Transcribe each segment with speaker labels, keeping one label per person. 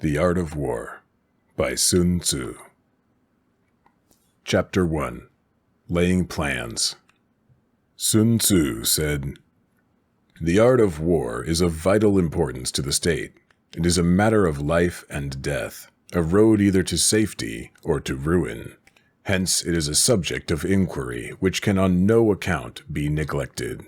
Speaker 1: The Art of War by Sun Tzu. Chapter 1. Laying Plans. Sun Tzu said, "The art of war is of vital importance to the state. It is a matter of life and death, a road either to safety or to ruin. Hence it is a subject of inquiry which can on no account be neglected."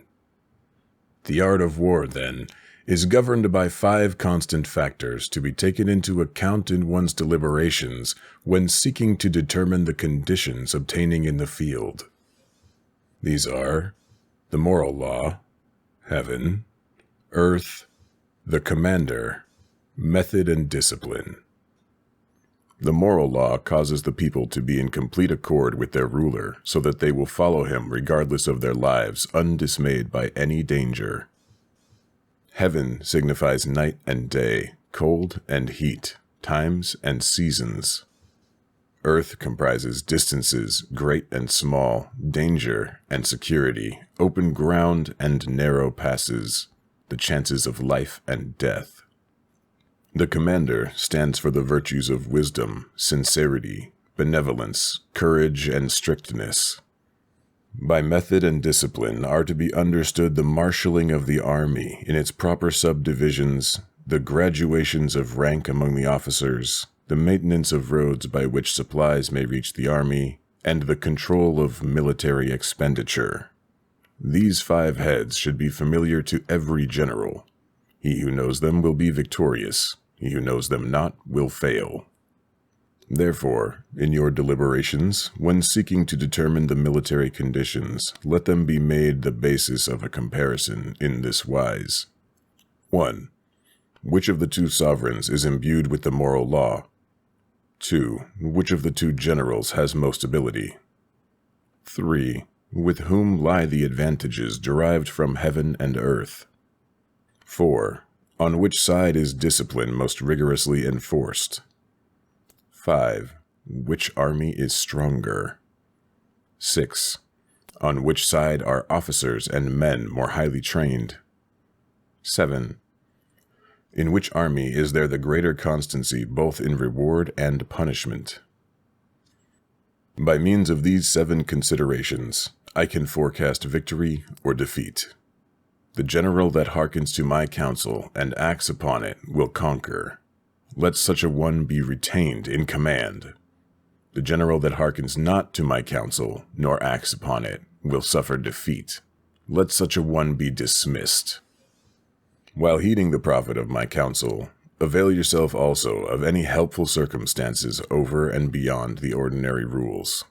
Speaker 1: The art of war, then, is governed by 5 constant factors to be taken into account in one's deliberations when seeking to determine the conditions obtaining in the field. These are the moral law, heaven, earth, the commander, method and discipline. The moral law causes the people to be in complete accord with their ruler, so that they will follow him regardless of their lives, undismayed by any danger. Heaven signifies night and day, cold and heat, times and seasons. Earth comprises distances, great and small, danger and security, open ground and narrow passes, the chances of life and death. The commander stands for the virtues of wisdom, sincerity, benevolence, courage, and strictness. By method and discipline are to be understood the marshalling of the army in its proper subdivisions, the graduations of rank among the officers, the maintenance of roads by which supplies may reach the army, and the control of military expenditure. These 5 heads should be familiar to every general. He who knows them will be victorious. He who knows them not will fail. Therefore, in your deliberations, when seeking to determine the military conditions, let them be made the basis of a comparison in this wise. 1. Which of the 2 sovereigns is imbued with the moral law? 2. Which of the 2 generals has most ability? 3. With whom lie the advantages derived from heaven and earth? 4. On which side is discipline most rigorously enforced? 5. Which army is stronger? 6. On which side are officers and men more highly trained? 7. In which army is there the greater constancy both in reward and punishment? By means of these 7 considerations, I can forecast victory or defeat. The general that hearkens to my counsel and acts upon it will conquer. Let such a one be retained in command. The general that hearkens not to my counsel, nor acts upon it, will suffer defeat. Let such a one be dismissed. While heeding the profit of my counsel, avail yourself also of any helpful circumstances over and beyond the ordinary rules.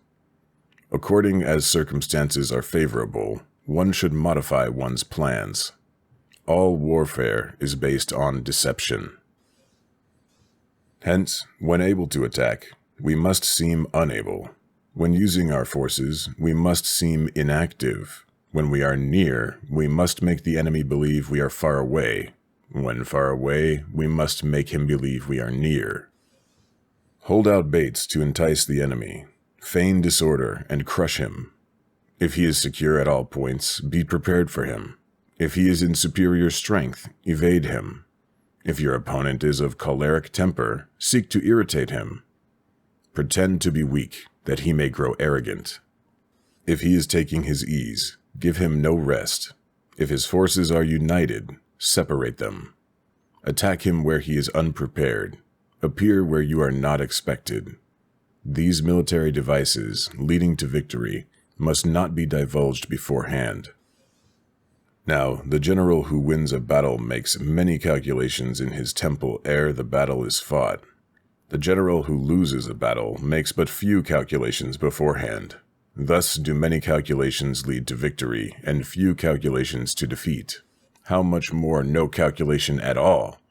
Speaker 1: According as circumstances are favorable, one should modify one's plans. All warfare is based on deception. Hence, when able to attack, we must seem unable. When using our forces, we must seem inactive. When we are near, we must make the enemy believe we are far away. When far away, we must make him believe we are near. Hold out baits to entice the enemy. Feign disorder and crush him. If he is secure at all points, be prepared for him. If he is in superior strength, evade him. If your opponent is of choleric temper, seek to irritate him. Pretend to be weak, that he may grow arrogant. If he is taking his ease, give him no rest. If his forces are united, separate them. Attack him where he is unprepared. Appear where you are not expected. These military devices, leading to victory, must not be divulged beforehand. Now, the general who wins a battle makes many calculations in his temple ere the battle is fought. The general who loses a battle makes but few calculations beforehand. Thus do many calculations lead to victory, and few calculations to defeat. How much more no calculation at all?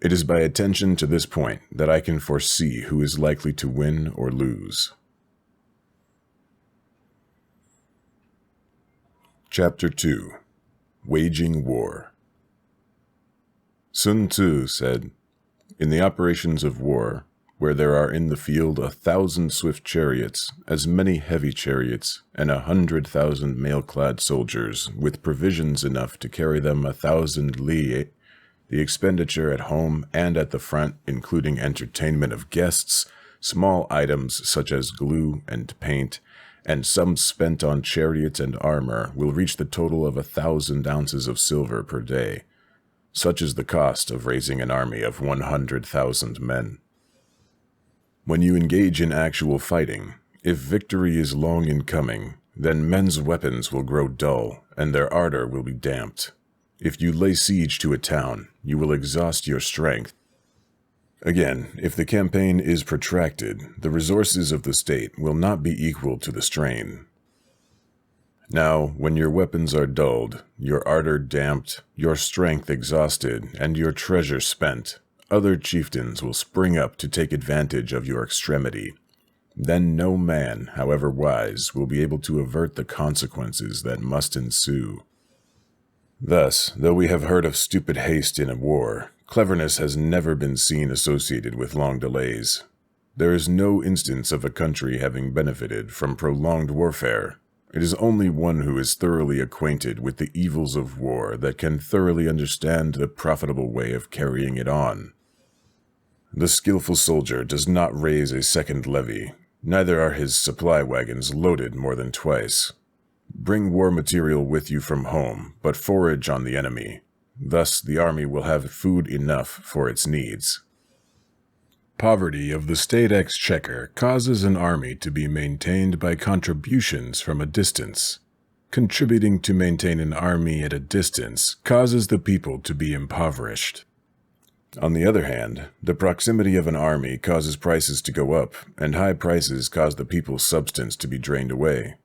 Speaker 1: It is by attention to this point that I can foresee who is likely to win or lose. Chapter 2. Waging War. Sun Tzu said, "In the operations of war, where there are in the field 1,000 swift chariots, as many heavy chariots, and 100,000 mail-clad soldiers, with provisions enough to carry them 1,000 li, The expenditure at home and at the front, including entertainment of guests, small items such as glue and paint, and sums spent on chariots and armor will reach the total of 1,000 ounces of silver per day. Such is the cost of raising an army of 100,000 men. When you engage in actual fighting, if victory is long in coming, then men's weapons will grow dull, and their ardor will be damped. If you lay siege to a town, you will exhaust your strength. Again, if the campaign is protracted, the resources of the state will not be equal to the strain. Now, when your weapons are dulled, your ardor damped, your strength exhausted, and your treasure spent, other chieftains will spring up to take advantage of your extremity. Then no man, however wise, will be able to avert the consequences that must ensue. Thus, though we have heard of stupid haste in a war, cleverness has never been seen associated with long delays. There is no instance of a country having benefited from prolonged warfare. It is only one who is thoroughly acquainted with the evils of war that can thoroughly understand the profitable way of carrying it on. The skillful soldier does not raise a second levy, neither are his supply wagons loaded more than twice. Bring war material with you from home, but forage on the enemy. Thus the army will have food enough for its needs. Poverty of the state exchequer causes an army to be maintained by contributions from a distance. Contributing to maintain an army at a distance causes the people to be impoverished. On the other hand, the proximity of an army causes prices to go up, and high prices cause the people's substance to be drained away.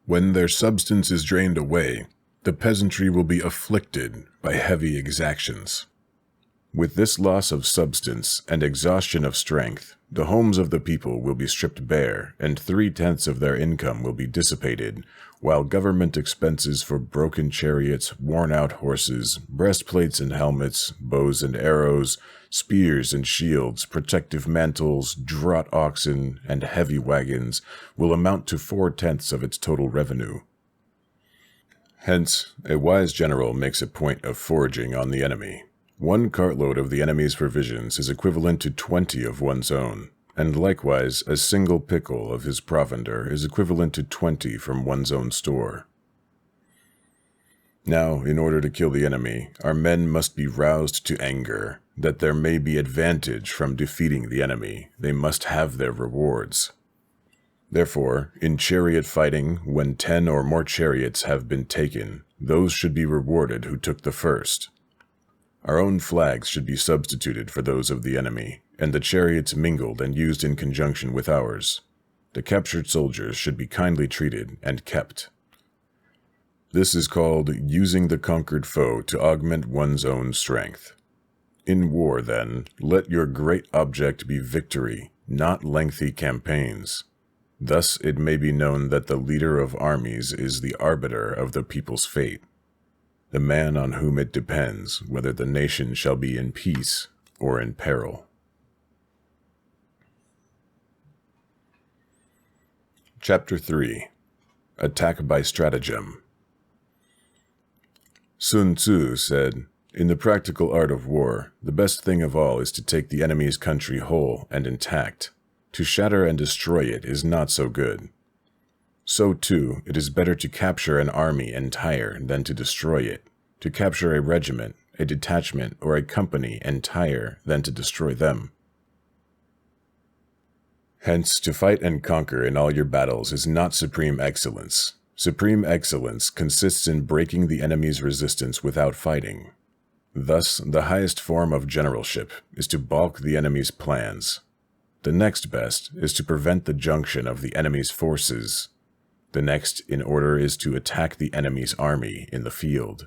Speaker 1: When their substance is drained away, the peasantry will be afflicted by heavy exactions. With this loss of substance and exhaustion of strength, the homes of the people will be stripped bare, and 3/10 of their income will be dissipated, while government expenses for broken chariots, worn-out horses, breastplates and helmets, bows and arrows, spears and shields, protective mantles, draught oxen, and heavy wagons will amount to 4/10 of its total revenue. Hence, a wise general makes a point of foraging on the enemy. 1 cartload of the enemy's provisions is equivalent to 20 of one's own, and likewise a single pickle of his provender is equivalent to 20 from one's own store. Now, in order to kill the enemy, our men must be roused to anger. That there may be advantage from defeating the enemy, they must have their rewards. Therefore, in chariot fighting, when 10 or more chariots have been taken, those should be rewarded who took the first. Our own flags should be substituted for those of the enemy, and the chariots mingled and used in conjunction with ours. The captured soldiers should be kindly treated and kept. This is called using the conquered foe to augment one's own strength. In war, then, let your great object be victory, not lengthy campaigns. Thus it may be known that the leader of armies is the arbiter of the people's fate, the man on whom it depends whether the nation shall be in peace or in peril. Chapter 3. Attack by Stratagem. Sun Tzu said, "In the practical art of war, the best thing of all is to take the enemy's country whole and intact. To shatter and destroy it is not so good. So, too, it is better to capture an army entire than to destroy it, to capture a regiment, a detachment, or a company entire than to destroy them." Hence, to fight and conquer in all your battles is not supreme excellence. Supreme excellence consists in breaking the enemy's resistance without fighting. Thus, the highest form of generalship is to balk the enemy's plans. The next best is to prevent the junction of the enemy's forces. The next in order is to attack the enemy's army in the field.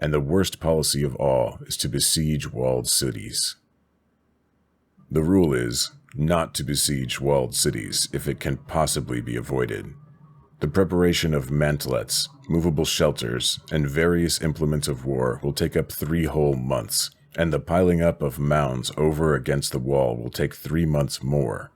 Speaker 1: And the worst policy of all is to besiege walled cities. The rule is not to besiege walled cities if it can possibly be avoided. The preparation of mantlets, movable shelters, and various implements of war will take up 3 whole months, and the piling up of mounds over against the wall will take 3 months more.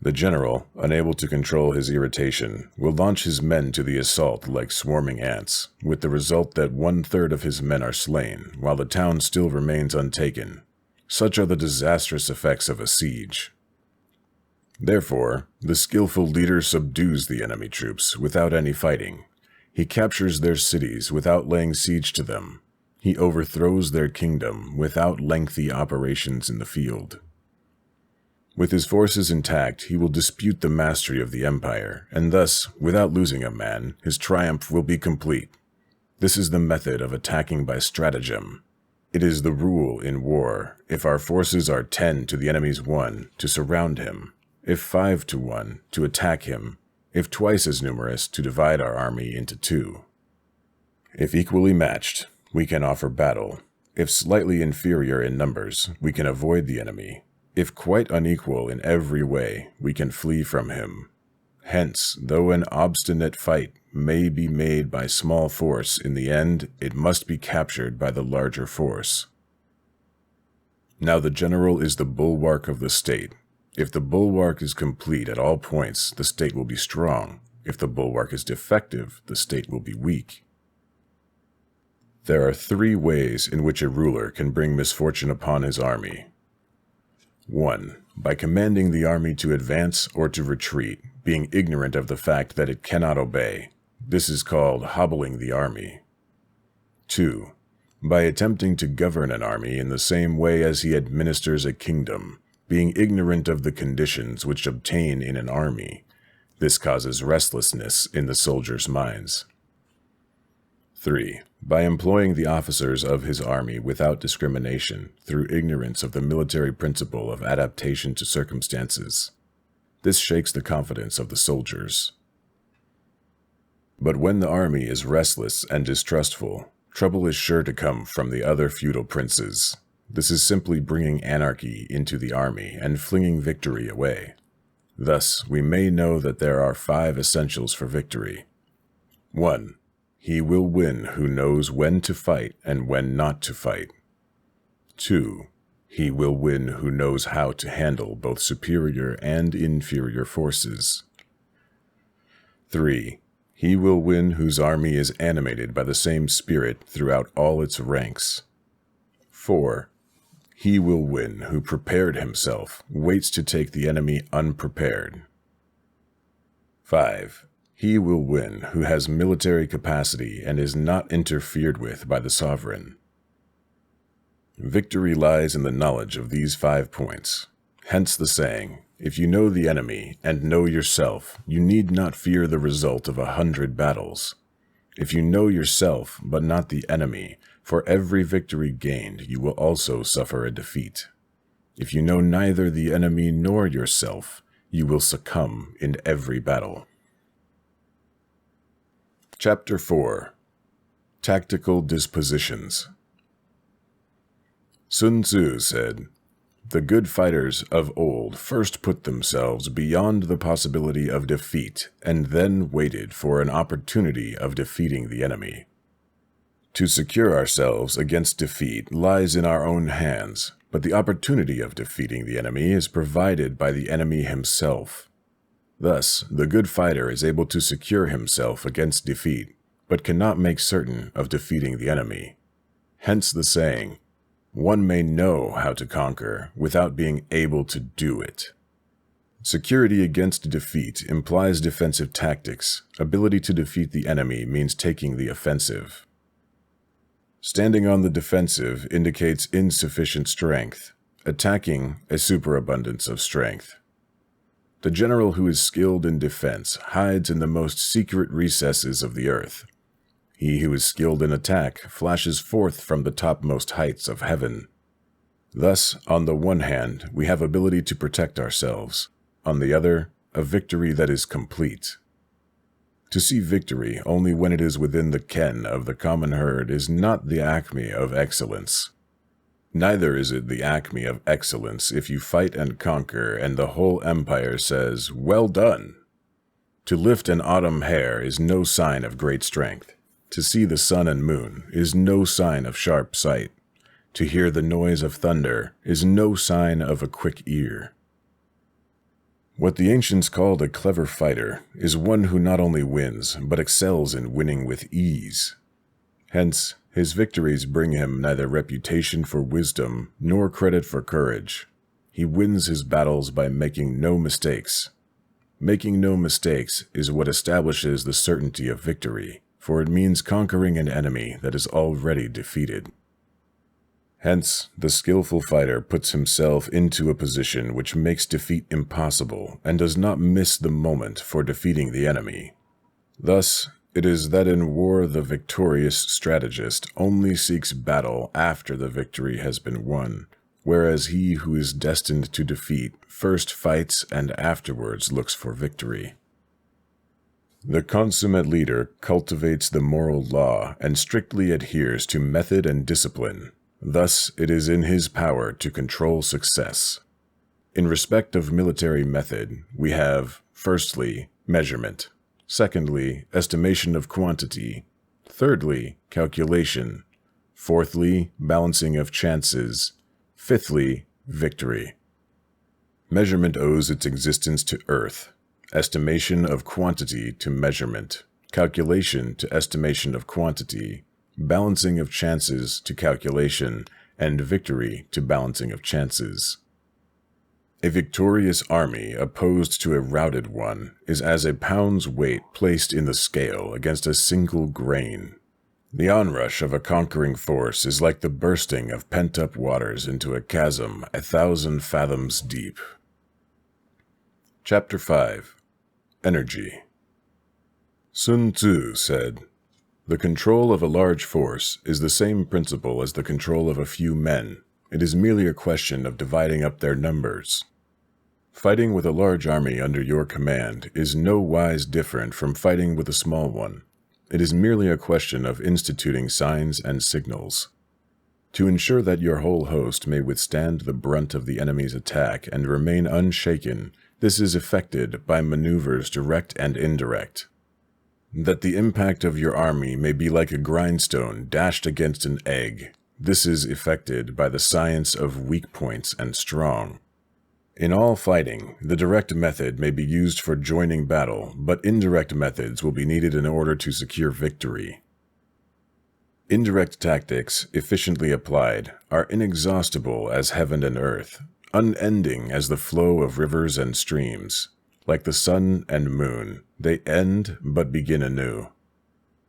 Speaker 1: The general, unable to control his irritation, will launch his men to the assault like swarming ants, with the result that 1/3 of his men are slain, while the town still remains untaken. Such are the disastrous effects of a siege. Therefore, the skillful leader subdues the enemy troops without any fighting. He captures their cities without laying siege to them. He overthrows their kingdom without lengthy operations in the field. With his forces intact, he will dispute the mastery of the empire, and thus, without losing a man, his triumph will be complete. This is the method of attacking by stratagem. It is the rule in war, if our forces are 10 to the enemy's 1, to surround him, if 5 to 1, to attack him, if twice as numerous, to divide our army into 2. If equally matched, we can offer battle. If slightly inferior in numbers, we can avoid the enemy. If quite unequal in every way, we can flee from him. Hence, though an obstinate fight may be made by small force, in the end, it must be captured by the larger force. Now the general is the bulwark of the state. If the bulwark is complete at all points, the state will be strong. If the bulwark is defective, the state will be weak. There are 3 ways in which a ruler can bring misfortune upon his army. 1. By commanding the army to advance or to retreat, being ignorant of the fact that it cannot obey. This is called hobbling the army. 2. By attempting to govern an army in the same way as he administers a kingdom, being ignorant of the conditions which obtain in an army. This causes restlessness in the soldiers' minds. 3. By employing the officers of his army without discrimination, through ignorance of the military principle of adaptation to circumstances. This shakes the confidence of the soldiers. But when the army is restless and distrustful, trouble is sure to come from the other feudal princes. This is simply bringing anarchy into the army and flinging victory away. Thus, we may know that there are 5 essentials for victory. 1. He will win who knows when to fight and when not to fight. 2. He will win who knows how to handle both superior and inferior forces. 3. He will win whose army is animated by the same spirit throughout all its ranks. 4. He will win who prepared himself, waits to take the enemy unprepared. 5. He will win who has military capacity and is not interfered with by the sovereign. Victory lies in the knowledge of these 5 points. Hence the saying, if you know the enemy and know yourself, you need not fear the result of 100 battles. If you know yourself, but not the enemy, for every victory gained, you will also suffer a defeat. If you know neither the enemy nor yourself, you will succumb in every battle. Chapter 4. Tactical Dispositions. Sun Tzu said, "The good fighters of old first put themselves beyond the possibility of defeat and then waited for an opportunity of defeating the enemy." To secure ourselves against defeat lies in our own hands, but the opportunity of defeating the enemy is provided by the enemy himself. Thus, the good fighter is able to secure himself against defeat, but cannot make certain of defeating the enemy. Hence the saying, one may know how to conquer without being able to do it. Security against defeat implies defensive tactics. Ability to defeat the enemy means taking the offensive. Standing on the defensive indicates insufficient strength. Attacking, a superabundance of strength. The general who is skilled in defense hides in the most secret recesses of the earth. He who is skilled in attack flashes forth from the topmost heights of heaven. Thus, on the one hand, we have ability to protect ourselves. On the other, a victory that is complete. To see victory only when it is within the ken of the common herd is not the acme of excellence. Neither is it the acme of excellence if you fight and conquer and the whole empire says, "Well done." To lift an autumn hair is no sign of great strength. To see the sun and moon is no sign of sharp sight. To hear the noise of thunder is no sign of a quick ear. What the ancients called a clever fighter is one who not only wins, but excels in winning with ease. Hence, his victories bring him neither reputation for wisdom nor credit for courage. He wins his battles by making no mistakes. Making no mistakes is what establishes the certainty of victory, for it means conquering an enemy that is already defeated. Hence, the skillful fighter puts himself into a position which makes defeat impossible and does not miss the moment for defeating the enemy. Thus, it is that in war the victorious strategist only seeks battle after the victory has been won, whereas he who is destined to defeat first fights and afterwards looks for victory. The consummate leader cultivates the moral law and strictly adheres to method and discipline. Thus, it is in his power to control success. In respect of military method, we have, firstly, measurement. Secondly, estimation of quantity. Thirdly, calculation. Fourthly, balancing of chances. Fifthly, victory. Measurement owes its existence to earth. Estimation of quantity to measurement. Calculation to estimation of quantity. Balancing of chances to calculation, and victory to balancing of chances. A victorious army opposed to a routed one is as a pound's weight placed in the scale against a single grain. The onrush of a conquering force is like the bursting of pent-up waters into a chasm 1,000 fathoms deep. Chapter 5. Energy. Sun Tzu said, "The control of a large force is the same principle as the control of a few men. It is merely a question of dividing up their numbers." Fighting with a large army under your command is no wise different from fighting with a small one. It is merely a question of instituting signs and signals. To ensure that your whole host may withstand the brunt of the enemy's attack and remain unshaken, this is effected by maneuvers direct and indirect. That the impact of your army may be like a grindstone dashed against an egg, this is effected by the science of weak points and strong. In all fighting, the direct method may be used for joining battle, but indirect methods will be needed in order to secure victory. Indirect tactics, efficiently applied, are inexhaustible as heaven and earth, unending as the flow of rivers and streams. Like the sun and moon, they end but begin anew.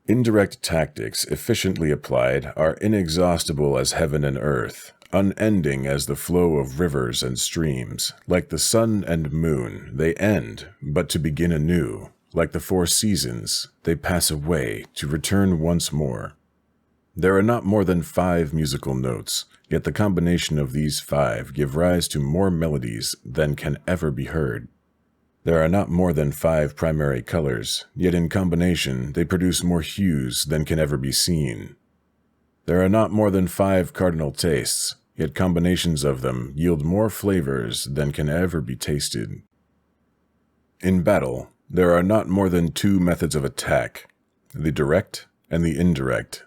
Speaker 1: Indirect tactics, efficiently applied, are inexhaustible as heaven and earth, unending as the flow of rivers and streams. Like the sun and moon, they end but to begin anew. Like the 4 seasons, they pass away to return once more. There are not more than 5 musical notes, yet the combination of these 5 give rise to more melodies than can ever be heard. There are not more than 5 primary colors, yet in combination they produce more hues than can ever be seen. There are not more than 5 cardinal tastes, yet combinations of them yield more flavors than can ever be tasted. In battle, there are not more than 2 methods of attack, the direct and the indirect,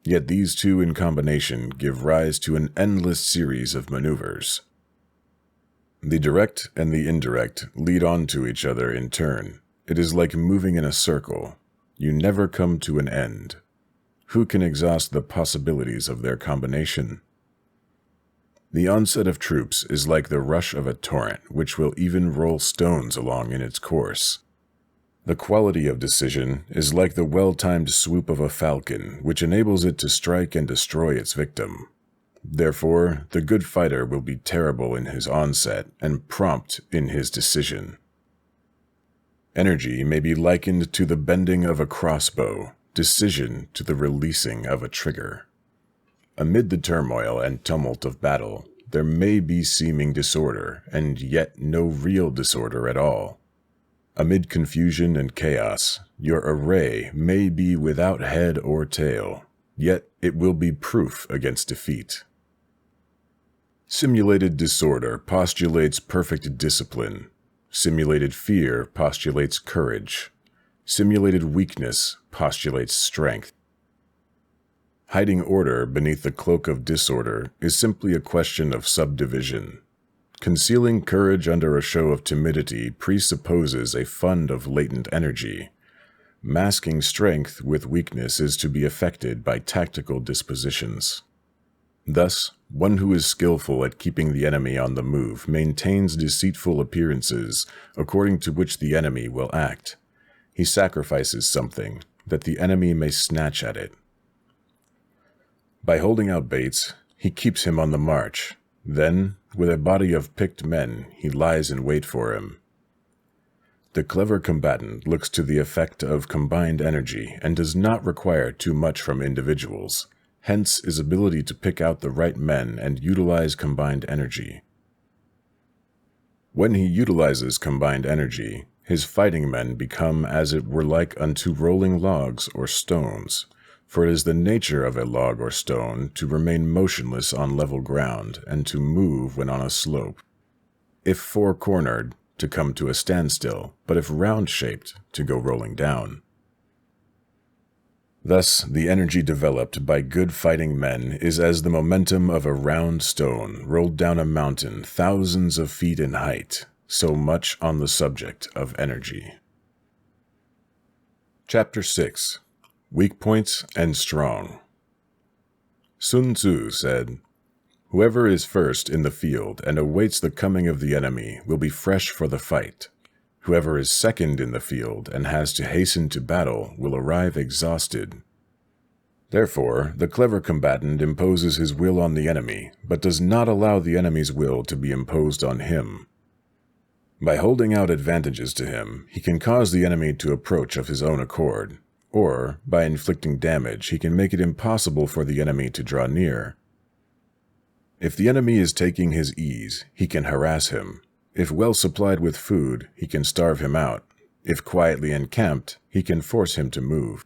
Speaker 1: yet these 2 in combination give rise to an endless series of maneuvers. The direct and the indirect lead on to each other in turn. It is like moving in a circle. You never come to an end. Who can exhaust the possibilities of their combination? The onset of troops is like the rush of a torrent, which will even roll stones along in its course. The quality of decision is like the well-timed swoop of a falcon, which enables it to strike and destroy its victim. Therefore, the good fighter will be terrible in his onset and prompt in his decision. Energy may be likened to the bending of a crossbow, decision to the releasing of a trigger. Amid the turmoil and tumult of battle, there may be seeming disorder, and yet no real disorder at all. Amid confusion and chaos, your array may be without head or tail, yet it will be proof against defeat. Simulated disorder postulates perfect discipline. Simulated fear postulates courage. Simulated weakness postulates strength. Hiding order beneath the cloak of disorder is simply a question of subdivision. Concealing courage under a show of timidity presupposes a fund of latent energy. Masking strength with weakness is to be effected by tactical dispositions. Thus, one who is skillful at keeping the enemy on the move maintains deceitful appearances according to which the enemy will act. He sacrifices something, that the enemy may snatch at it. By holding out baits, he keeps him on the march. Then, with a body of picked men, he lies in wait for him. The clever combatant looks to the effect of combined energy and does not require too much from individuals, hence his ability to pick out the right men and utilize combined energy. When he utilizes combined energy, his fighting men become as it were like unto rolling logs or stones, for it is the nature of a log or stone to remain motionless on level ground and to move when on a slope. If four-cornered, to come to a standstill, but if round-shaped, to go rolling down. Thus, the energy developed by good fighting men is as the momentum of a round stone rolled down a mountain thousands of feet in height, so much on the subject of energy. Chapter 6. Weak Points and Strong. Sun Tzu said, "Whoever is first in the field and awaits the coming of the enemy will be fresh for the fight. Whoever is second in the field and has to hasten to battle will arrive exhausted." Therefore, the clever combatant imposes his will on the enemy, but does not allow the enemy's will to be imposed on him. By holding out advantages to him, he can cause the enemy to approach of his own accord, or, by inflicting damage, he can make it impossible for the enemy to draw near. If the enemy is taking his ease, he can harass him. If well supplied with food, he can starve him out. If quietly encamped, he can force him to move.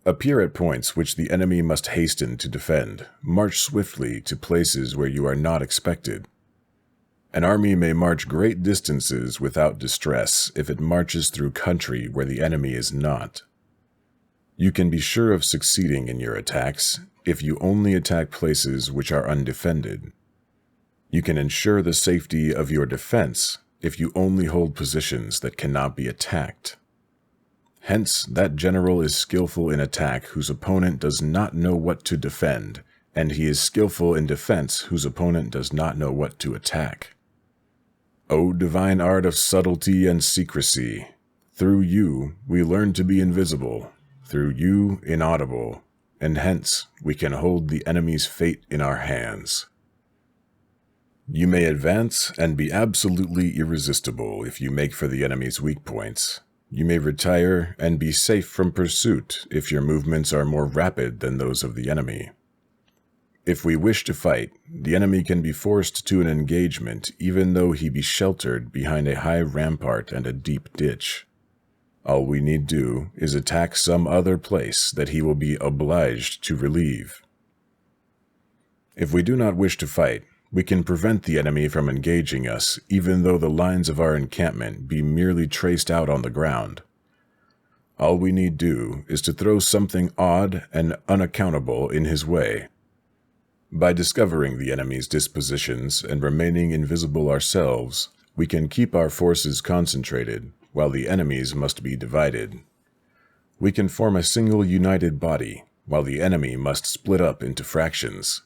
Speaker 1: Appear at points which the enemy must hasten to defend. March swiftly to places where you are not expected. An army may march great distances without distress if it marches through country where the enemy is not. You can be sure of succeeding in your attacks if you only attack places which are undefended. You can ensure the safety of your defense if you only hold positions that cannot be attacked. Hence, that general is skillful in attack whose opponent does not know what to defend, and he is skillful in defense whose opponent does not know what to attack. O divine art of subtlety and secrecy! Through you, we learn to be invisible, through you, inaudible, and hence we can hold the enemy's fate in our hands. You may advance and be absolutely irresistible if you make for the enemy's weak points. You may retire and be safe from pursuit if your movements are more rapid than those of the enemy. If we wish to fight, the enemy can be forced to an engagement even though he be sheltered behind a high rampart and a deep ditch. All we need do is attack some other place that he will be obliged to relieve. If we do not wish to fight, we can prevent the enemy from engaging us even though the lines of our encampment be merely traced out on the ground. All we need do is to throw something odd and unaccountable in his way. By discovering the enemy's dispositions and remaining invisible ourselves, we can keep our forces concentrated, while the enemy's must be divided. We can form a single united body, while the enemy must split up into fractions.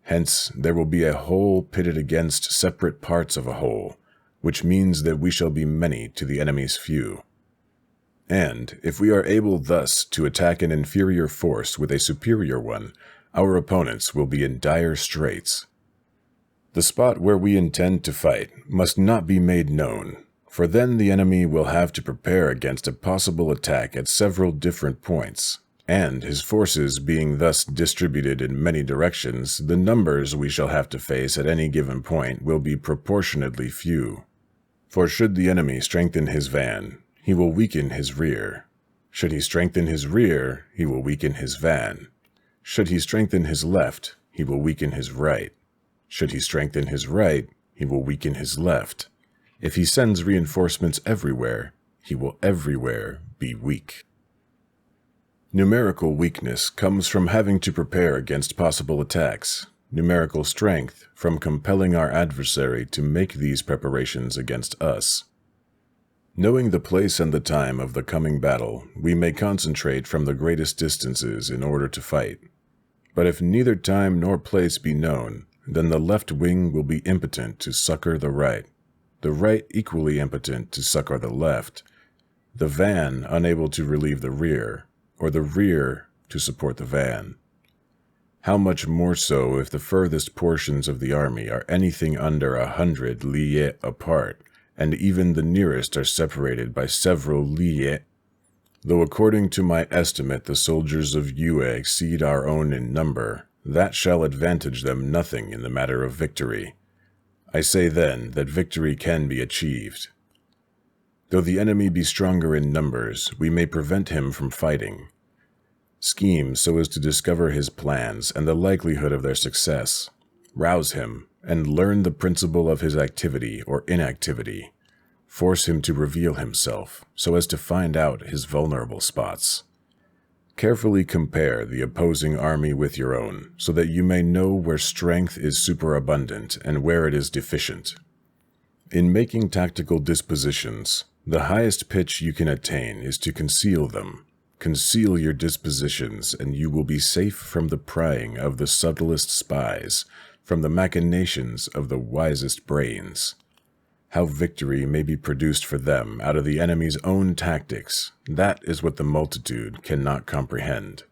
Speaker 1: Hence, there will be a whole pitted against separate parts of a whole, which means that we shall be many to the enemy's few. And, if we are able thus to attack an inferior force with a superior one, our opponents will be in dire straits. The spot where we intend to fight must not be made known, for then the enemy will have to prepare against a possible attack at several different points, and his forces being thus distributed in many directions, the numbers we shall have to face at any given point will be proportionately few. For should the enemy strengthen his van, he will weaken his rear. Should he strengthen his rear, he will weaken his van. Should he strengthen his left, he will weaken his right. Should he strengthen his right, he will weaken his left. If he sends reinforcements everywhere, he will everywhere be weak. Numerical weakness comes from having to prepare against possible attacks. numerical strength, from compelling our adversary to make these preparations against us. Knowing the place and the time of the coming battle, we may concentrate from the greatest distances in order to fight. But if neither time nor place be known, then the left wing will be impotent to succor the right equally impotent to succor the left, the van unable to relieve the rear, or the rear to support the van. How much more so if the furthest portions of the army are anything under 100 lieues apart, and even the nearest are separated by several lieues. Though according to my estimate the soldiers of Yue exceed our own in number, that shall advantage them nothing in the matter of victory. I say then that victory can be achieved. Though the enemy be stronger in numbers, we may prevent him from fighting. Scheme so as to discover his plans and the likelihood of their success. Rouse him, and learn the principle of his activity or inactivity. Force him to reveal himself, so as to find out his vulnerable spots. Carefully compare the opposing army with your own, so that you may know where strength is superabundant and where it is deficient. In making tactical dispositions, the highest pitch you can attain is to conceal them. Conceal your dispositions, and you will be safe from the prying of the subtlest spies, from the machinations of the wisest brains. How victory may be produced for them out of the enemy's own tactics, that is what the multitude cannot comprehend.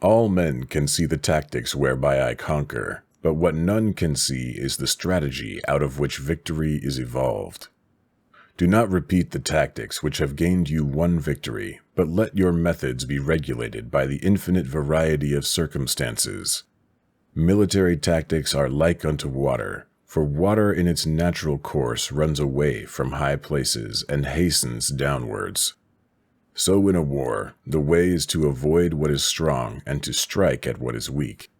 Speaker 1: All men can see the tactics whereby I conquer, but what none can see is the strategy out of which victory is evolved. Do not repeat the tactics which have gained you one victory, but let your methods be regulated by the infinite variety of circumstances. Military tactics are like unto water, for water in its natural course runs away from high places and hastens downwards. So in a war, the way is to avoid what is strong and to strike at what is weak.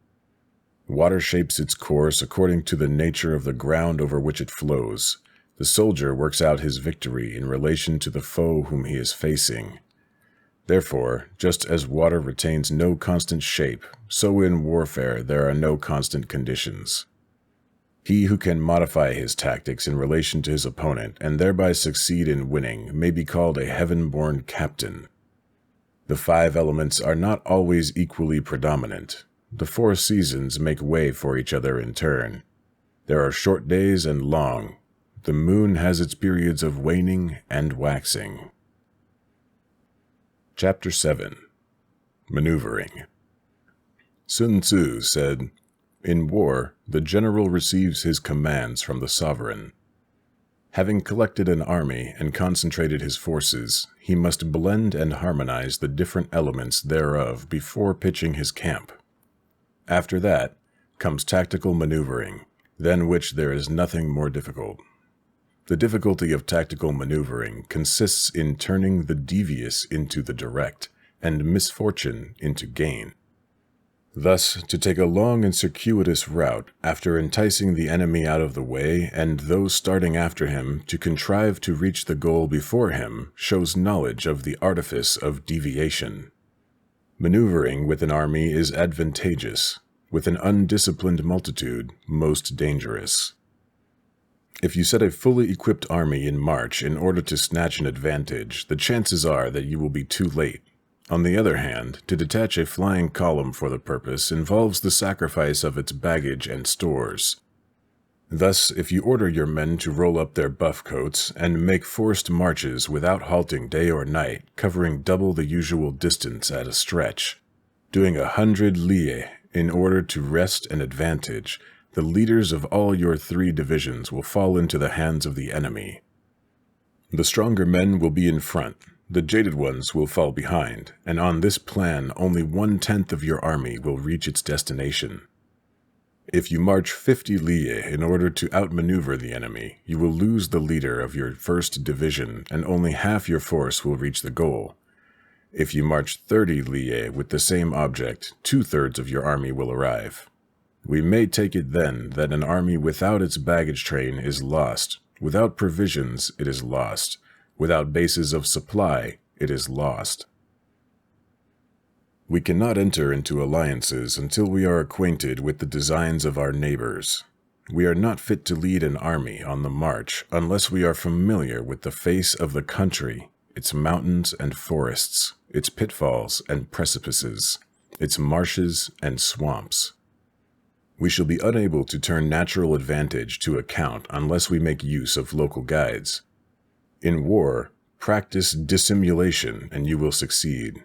Speaker 1: Water shapes its course according to the nature of the ground over which it flows. The soldier works out his victory in relation to the foe whom he is facing. Therefore, just as water retains no constant shape, so in warfare there are no constant conditions. He who can modify his tactics in relation to his opponent and thereby succeed in winning may be called a heaven-born captain. The 5 elements are not always equally predominant. The 4 seasons make way for each other in turn. There are short days and long. The moon has its periods of waning and waxing. Chapter 7. Maneuvering. Sun Tzu said, "In war, the general receives his commands from the sovereign. Having collected an army and concentrated his forces, he must blend and harmonize the different elements thereof before pitching his camp. After that comes tactical maneuvering, than which there is nothing more difficult. The difficulty of tactical maneuvering consists in turning the devious into the direct, and misfortune into gain. Thus, to take a long and circuitous route, after enticing the enemy out of the way, and those starting after him to contrive to reach the goal before him, shows knowledge of the artifice of deviation. Maneuvering with an army is advantageous, with an undisciplined multitude, most dangerous. If you set a fully equipped army in march in order to snatch an advantage, the chances are that you will be too late. On the other hand, to detach a flying column for the purpose involves the sacrifice of its baggage and stores. Thus, if you order your men to roll up their buff coats and make forced marches without halting day or night, covering double the usual distance at a stretch, doing 100 lieues in order to wrest an advantage, the leaders of all your 3 divisions will fall into the hands of the enemy. The stronger men will be in front, the jaded ones will fall behind, and on this plan only 1/10 of your army will reach its destination. If you march 50 lieues in order to outmaneuver the enemy, you will lose the leader of your first division, and only half your force will reach the goal. If you march 30 lieues with the same object, 2/3 of your army will arrive. We may take it then that an army without its baggage train is lost. Without provisions, it is lost. Without bases of supply, it is lost." We cannot enter into alliances until we are acquainted with the designs of our neighbors. We are not fit to lead an army on the march unless we are familiar with the face of the country, its mountains and forests, its pitfalls and precipices, its marshes and swamps. We shall be unable to turn natural advantage to account unless we make use of local guides. In war, practice dissimulation and you will succeed.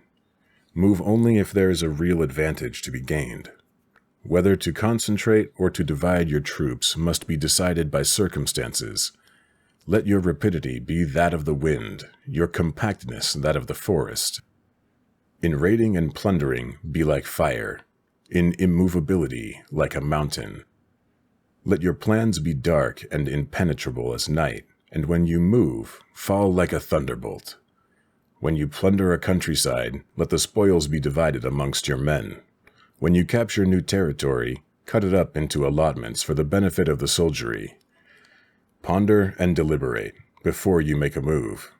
Speaker 1: Move only if there is a real advantage to be gained. Whether to concentrate or to divide your troops must be decided by circumstances. Let your rapidity be that of the wind, your compactness that of the forest. In raiding and plundering, be like fire. In immovability, like a mountain. Let your plans be dark and impenetrable as night, and when you move, fall like a thunderbolt. When you plunder a countryside, let the spoils be divided amongst your men. When you capture new territory, cut it up into allotments for the benefit of the soldiery. Ponder and deliberate before you make a move.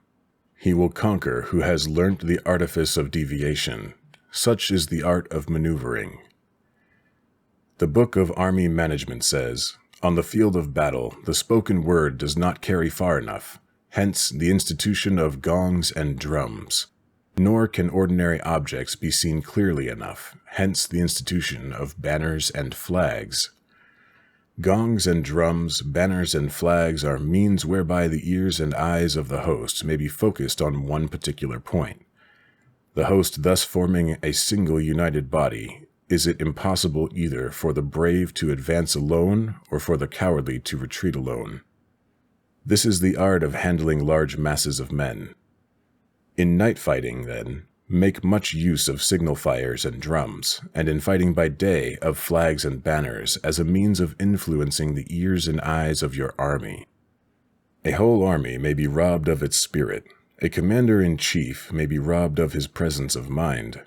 Speaker 1: He will conquer who has learnt the artifice of deviation. Such is the art of maneuvering. The Book of Army Management says, "On the field of battle, the spoken word does not carry far enough, hence the institution of gongs and drums. Nor can ordinary objects be seen clearly enough, hence the institution of banners and flags. Gongs and drums, banners and flags are means whereby the ears and eyes of the host may be focused on one particular point. The host thus forming a single united body, is it impossible either for the brave to advance alone or for the cowardly to retreat alone. This is the art of handling large masses of men. In night fighting, then, make much use of signal fires and drums, and in fighting by day of flags and banners as a means of influencing the ears and eyes of your army. A whole army may be robbed of its spirit. A commander-in-chief may be robbed of his presence of mind.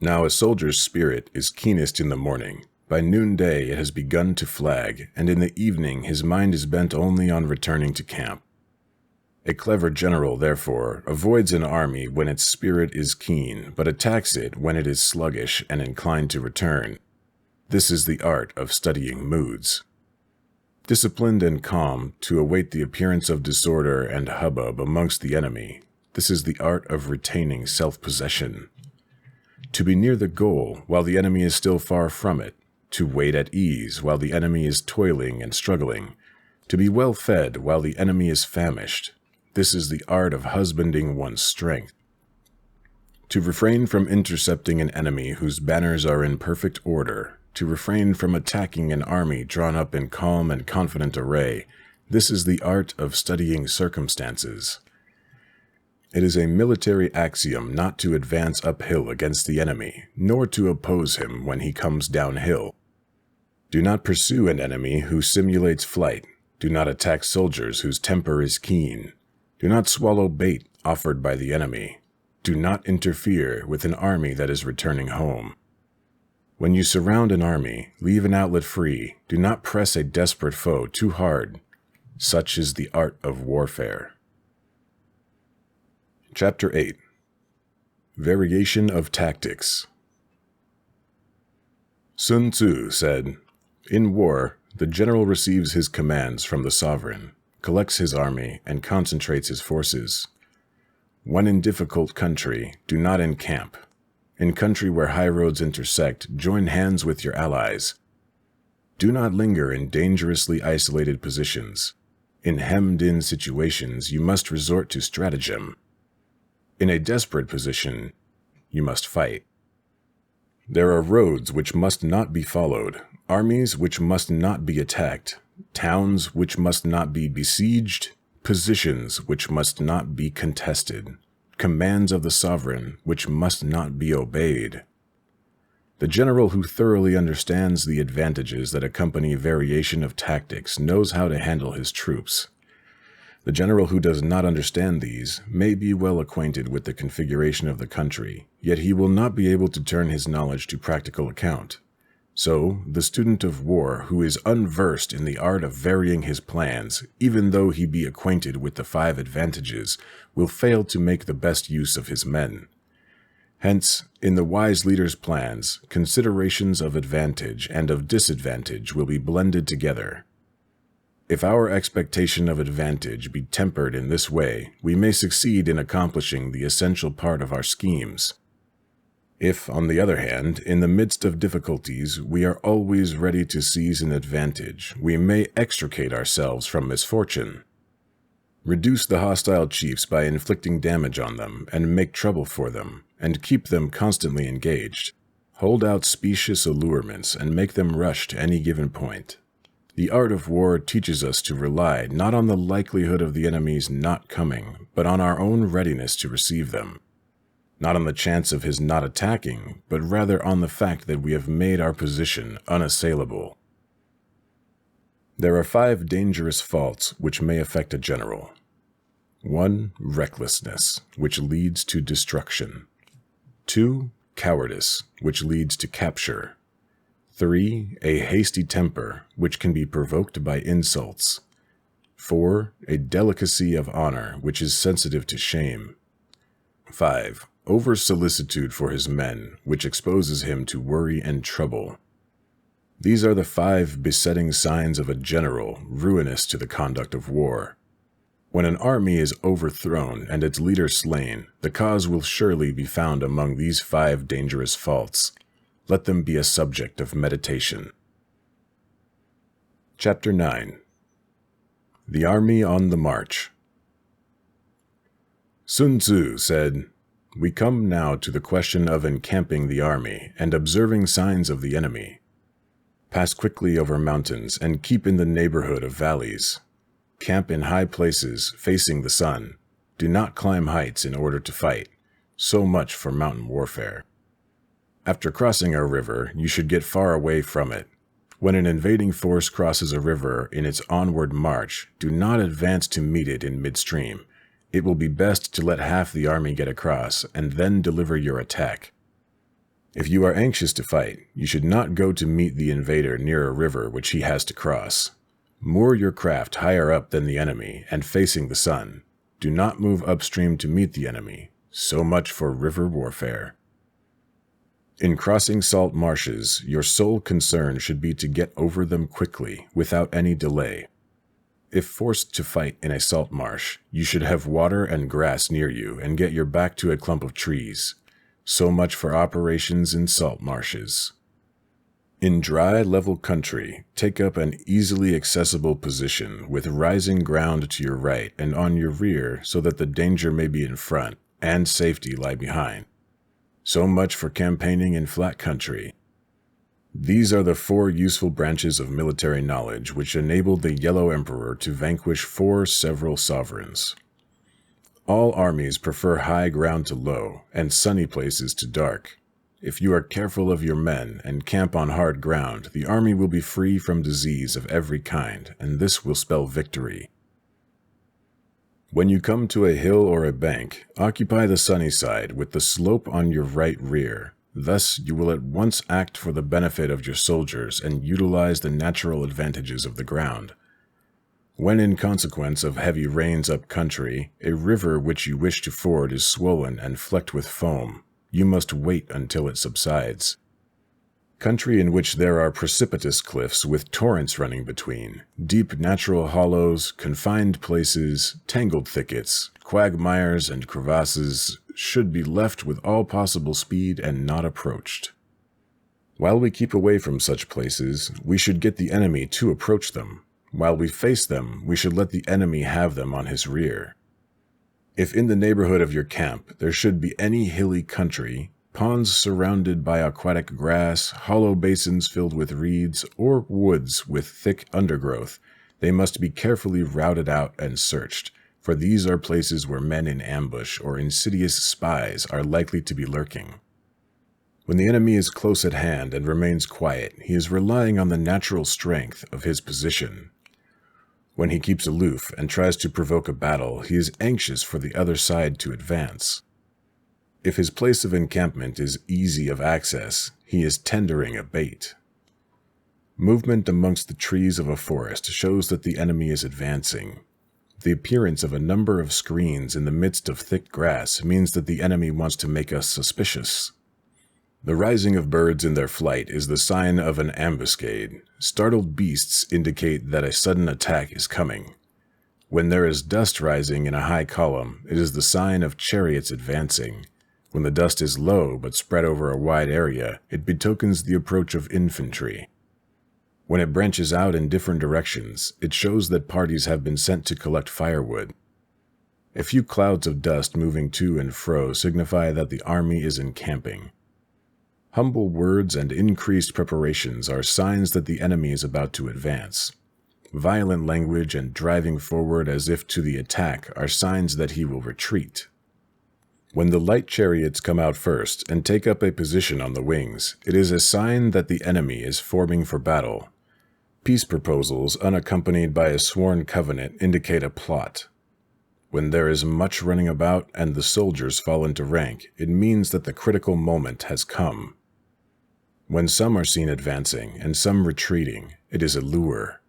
Speaker 1: Now a soldier's spirit is keenest in the morning. By noonday it has begun to flag, and in the evening his mind is bent only on returning to camp. A clever general, therefore, avoids an army when its spirit is keen, but attacks it when it is sluggish and inclined to return. This is the art of studying moods. Disciplined and calm to await the appearance of disorder and hubbub amongst the enemy, this is the art of retaining self-possession. To be near the goal while the enemy is still far from it, to wait at ease while the enemy is toiling and struggling, to be well fed while the enemy is famished, this is the art of husbanding one's strength. To refrain from intercepting an enemy whose banners are in perfect order, to refrain from attacking an army drawn up in calm and confident array, this is the art of studying circumstances. It is a military axiom not to advance uphill against the enemy, nor to oppose him when he comes downhill. Do not pursue an enemy who simulates flight. Do not attack soldiers whose temper is keen. Do not swallow bait offered by the enemy. Do not interfere with an army that is returning home. When you surround an army, leave an outlet free. Do not press a desperate foe too hard. Such is the art of warfare. Chapter 8. Variation of Tactics. Sun Tzu said, "In war, the general receives his commands from the sovereign, collects his army, and concentrates his forces. When in difficult country, do not encamp. In country where high roads intersect, join hands with your allies. Do not linger in dangerously isolated positions. In hemmed-in situations, you must resort to stratagem. In a desperate position, you must fight. There are roads which must not be followed, armies which must not be attacked, towns which must not be besieged, positions which must not be contested, commands of the sovereign which must not be obeyed. The general who thoroughly understands the advantages that accompany variation of tactics knows how to handle his troops. The general who does not understand these may be well acquainted with the configuration of the country, yet he will not be able to turn his knowledge to practical account. So, the student of war who is unversed in the art of varying his plans, even though he be acquainted with the 5 advantages, will fail to make the best use of his men. Hence, in the wise leader's plans, considerations of advantage and of disadvantage will be blended together. If our expectation of advantage be tempered in this way, we may succeed in accomplishing the essential part of our schemes. If, on the other hand, in the midst of difficulties, we are always ready to seize an advantage, we may extricate ourselves from misfortune. Reduce the hostile chiefs by inflicting damage on them, and make trouble for them, and keep them constantly engaged. Hold out specious allurements, and make them rush to any given point. The art of war teaches us to rely not on the likelihood of the enemy's not coming, but on our own readiness to receive them. Not on the chance of his not attacking, but rather on the fact that we have made our position unassailable. There are 5 dangerous faults which may affect a general. 1. Recklessness, which leads to destruction. 2. Cowardice, which leads to capture. 3. A hasty temper, which can be provoked by insults. 4. A delicacy of honor, which is sensitive to shame. 5. Over-solicitude for his men, which exposes him to worry and trouble. These are the 5 besetting signs of a general, ruinous to the conduct of war. When an army is overthrown and its leader slain, the cause will surely be found among these 5 dangerous faults. Let them be a subject of meditation. Chapter 9. The Army on the March. Sun Tzu said, "We come now to the question of encamping the army and observing signs of the enemy. Pass quickly over mountains and keep in the neighborhood of valleys. Camp in high places, facing the sun. Do not climb heights in order to fight. So much for mountain warfare. After crossing a river, you should get far away from it. When an invading force crosses a river in its onward march, do not advance to meet it in midstream. It will be best to let half the army get across and then deliver your attack. If you are anxious to fight, you should not go to meet the invader near a river which he has to cross. Moor your craft higher up than the enemy and facing the sun. Do not move upstream to meet the enemy. So much for river warfare. In crossing salt marshes, your sole concern should be to get over them quickly, without any delay. If forced to fight in a salt marsh, you should have water and grass near you and get your back to a clump of trees. So much for operations in salt marshes. In dry, level country, take up an easily accessible position with rising ground to your right and on your rear so that the danger may be in front and safety lie behind. So much for campaigning in flat country. These are the 4 useful branches of military knowledge which enabled the Yellow Emperor to vanquish 4 several sovereigns. All armies prefer high ground to low, and sunny places to dark. If you are careful of your men and camp on hard ground, the army will be free from disease of every kind, and this will spell victory. When you come to a hill or a bank, occupy the sunny side with the slope on your right rear. Thus you will at once act for the benefit of your soldiers and utilize the natural advantages of the ground. When in consequence of heavy rains up country, a river which you wish to ford is swollen and flecked with foam, you must wait until it subsides. Country in which there are precipitous cliffs with torrents running between, deep natural hollows, confined places, tangled thickets, quagmires and crevasses should be left with all possible speed and not approached. While we keep away from such places, we should get the enemy to approach them. While we face them, we should let the enemy have them on his rear. If in the neighborhood of your camp there should be any hilly country, ponds surrounded by aquatic grass, hollow basins filled with reeds, or woods with thick undergrowth, they must be carefully routed out and searched, for these are places where men in ambush or insidious spies are likely to be lurking. When the enemy is close at hand and remains quiet, he is relying on the natural strength of his position. When he keeps aloof and tries to provoke a battle, he is anxious for the other side to advance. If his place of encampment is easy of access, he is tendering a bait. Movement amongst the trees of a forest shows that the enemy is advancing. The appearance of a number of screens in the midst of thick grass means that the enemy wants to make us suspicious. The rising of birds in their flight is the sign of an ambuscade. Startled beasts indicate that a sudden attack is coming. When there is dust rising in a high column, it is the sign of chariots advancing. When the dust is low but spread over a wide area, it betokens the approach of infantry. When it branches out in different directions, it shows that parties have been sent to collect firewood. A few clouds of dust moving to and fro signify that the army is encamping. Humble words and increased preparations are signs that the enemy is about to advance. Violent language and driving forward as if to the attack are signs that he will retreat. When the light chariots come out first and take up a position on the wings, it is a sign that the enemy is forming for battle. Peace proposals unaccompanied by a sworn covenant indicate a plot. When there is much running about and the soldiers fall into rank, it means that the critical moment has come. When some are seen advancing and some retreating, it is a lure.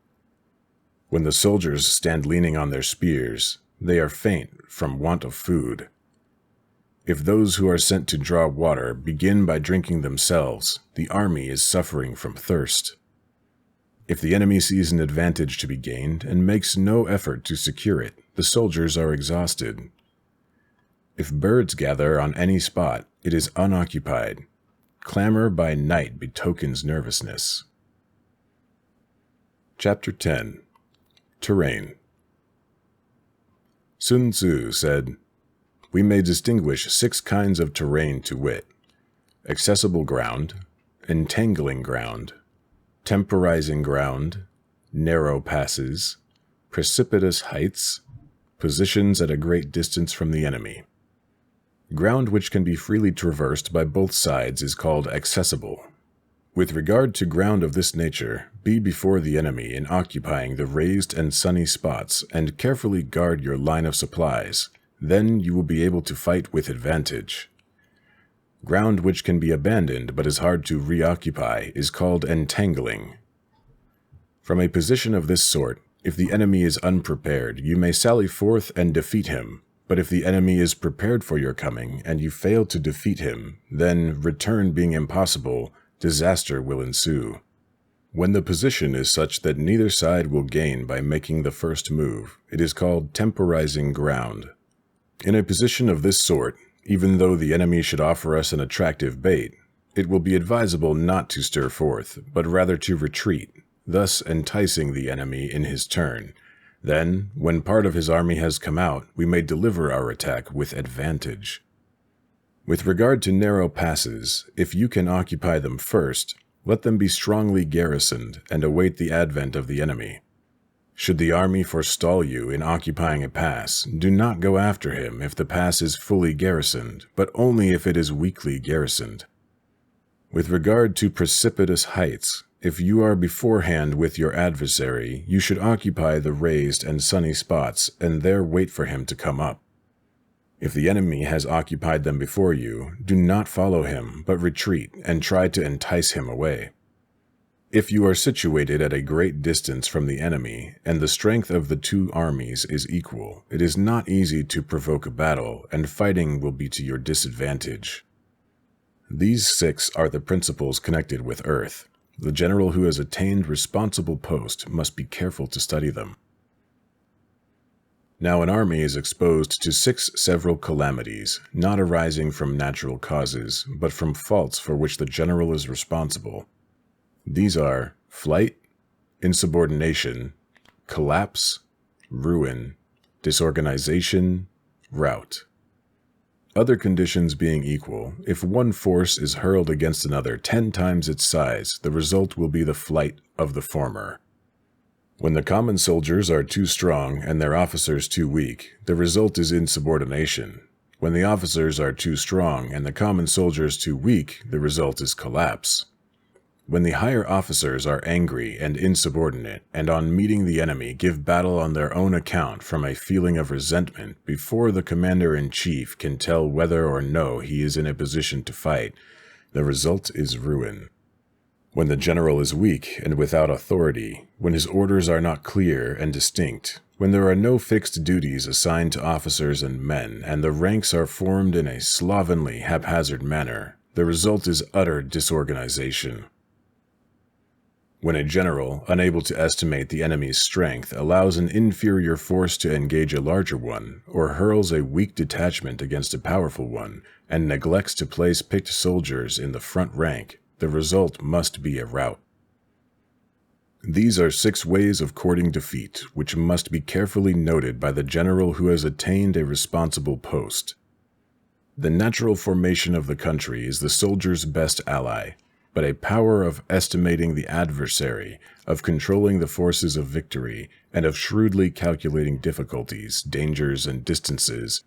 Speaker 1: When the soldiers stand leaning on their spears, they are faint from want of food. If those who are sent to draw water begin by drinking themselves, the army is suffering from thirst. If the enemy sees an advantage to be gained and makes no effort to secure it, the soldiers are exhausted. If birds gather on any spot, it is unoccupied. Clamor by night betokens nervousness. Chapter 10. Terrain. Sun Tzu said, "We may distinguish 6 kinds of terrain to wit: accessible ground, entangling ground, temporizing ground, narrow passes, precipitous heights, positions at a great distance from the enemy. Ground which can be freely traversed by both sides is called accessible. With regard to ground of this nature, be before the enemy in occupying the raised and sunny spots, and carefully guard your line of supplies. Then you will be able to fight with advantage. Ground which can be abandoned but is hard to reoccupy is called entangling. From a position of this sort, if the enemy is unprepared, you may sally forth and defeat him. But if the enemy is prepared for your coming, and you fail to defeat him, then, return being impossible, disaster will ensue. When the position is such that neither side will gain by making the first move, it is called temporizing ground. In a position of this sort, even though the enemy should offer us an attractive bait, it will be advisable not to stir forth, but rather to retreat, thus enticing the enemy in his turn. Then, when part of his army has come out, we may deliver our attack with advantage. With regard to narrow passes, if you can occupy them first, let them be strongly garrisoned and await the advent of the enemy. Should the army forestall you in occupying a pass, do not go after him if the pass is fully garrisoned, but only if it is weakly garrisoned. With regard to precipitous heights, if you are beforehand with your adversary, you should occupy the raised and sunny spots and there wait for him to come up. If the enemy has occupied them before you, do not follow him, but retreat and try to entice him away. If you are situated at a great distance from the enemy, and the strength of the 2 armies is equal, it is not easy to provoke a battle, and fighting will be to your disadvantage. These 6 are the principles connected with earth. The general who has attained responsible post must be careful to study them. Now an army is exposed to 6 several calamities, not arising from natural causes, but from faults for which the general is responsible. These are flight, insubordination, collapse, ruin, disorganization, rout. Other conditions being equal, if one force is hurled against another 10 times its size, the result will be the flight of the former. When the common soldiers are too strong and their officers too weak, the result is insubordination. When the officers are too strong and the common soldiers too weak, the result is collapse. When the higher officers are angry and insubordinate, and on meeting the enemy give battle on their own account from a feeling of resentment before the commander-in-chief can tell whether or no he is in a position to fight, the result is ruin. When the general is weak and without authority, when his orders are not clear and distinct, when there are no fixed duties assigned to officers and men, and the ranks are formed in a slovenly, haphazard manner, the result is utter disorganization. When a general, unable to estimate the enemy's strength, allows an inferior force to engage a larger one, or hurls a weak detachment against a powerful one, and neglects to place picked soldiers in the front rank, the result must be a rout. These are 6 ways of courting defeat, which must be carefully noted by the general who has attained a responsible post. The natural formation of the country is the soldier's best ally, but a power of estimating the adversary, of controlling the forces of victory, and of shrewdly calculating difficulties, dangers, and distances,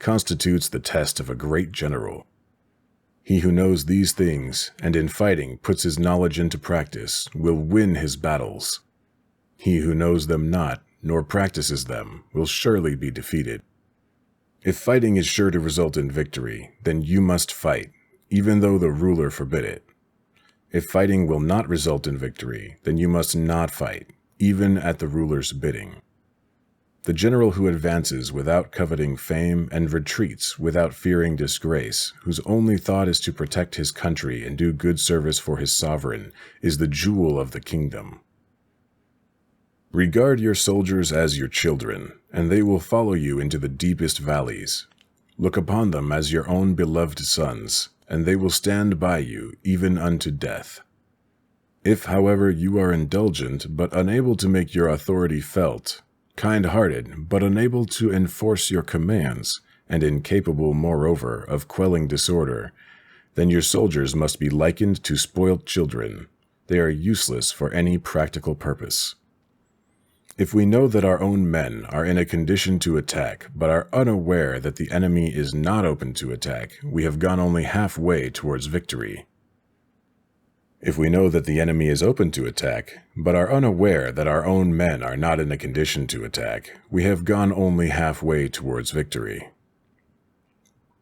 Speaker 1: constitutes the test of a great general. He who knows these things, and in fighting puts his knowledge into practice, will win his battles. He who knows them not, nor practices them, will surely be defeated. If fighting is sure to result in victory, then you must fight, even though the ruler forbid it. If fighting will not result in victory, then you must not fight, even at the ruler's bidding. The general who advances without coveting fame and retreats without fearing disgrace, whose only thought is to protect his country and do good service for his sovereign, is the jewel of the kingdom. Regard your soldiers as your children, and they will follow you into the deepest valleys. Look upon them as your own beloved sons, and they will stand by you even unto death. If, however, you are indulgent but unable to make your authority felt, kind-hearted but unable to enforce your commands, and incapable, moreover, of quelling disorder, then your soldiers must be likened to spoilt children. They are useless for any practical purpose. If we know that our own men are in a condition to attack, but are unaware that the enemy is not open to attack, we have gone only halfway towards victory. If we know that the enemy is open to attack, but are unaware that our own men are not in a condition to attack, we have gone only halfway towards victory.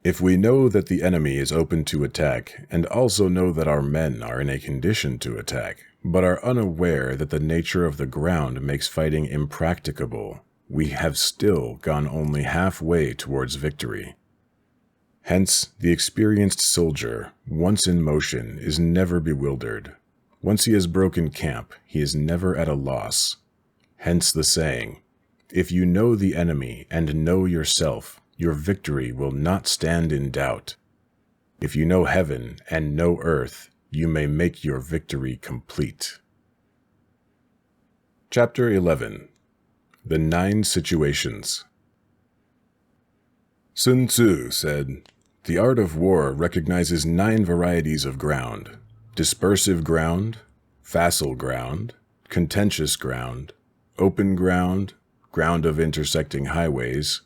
Speaker 1: If we know that the enemy is open to attack, and also know that our men are in a condition to attack, but are unaware that the nature of the ground makes fighting impracticable, we have still gone only halfway towards victory. Hence, the experienced soldier, once in motion, is never bewildered. Once he has broken camp, he is never at a loss. Hence the saying, "If you know the enemy and know yourself, your victory will not stand in doubt. If you know heaven and know earth, you may make your victory complete." Chapter 11. The 9 Situations. Sun Tzu said, "The art of war recognizes 9 varieties of ground: dispersive ground, facile ground, contentious ground, open ground, ground of intersecting highways,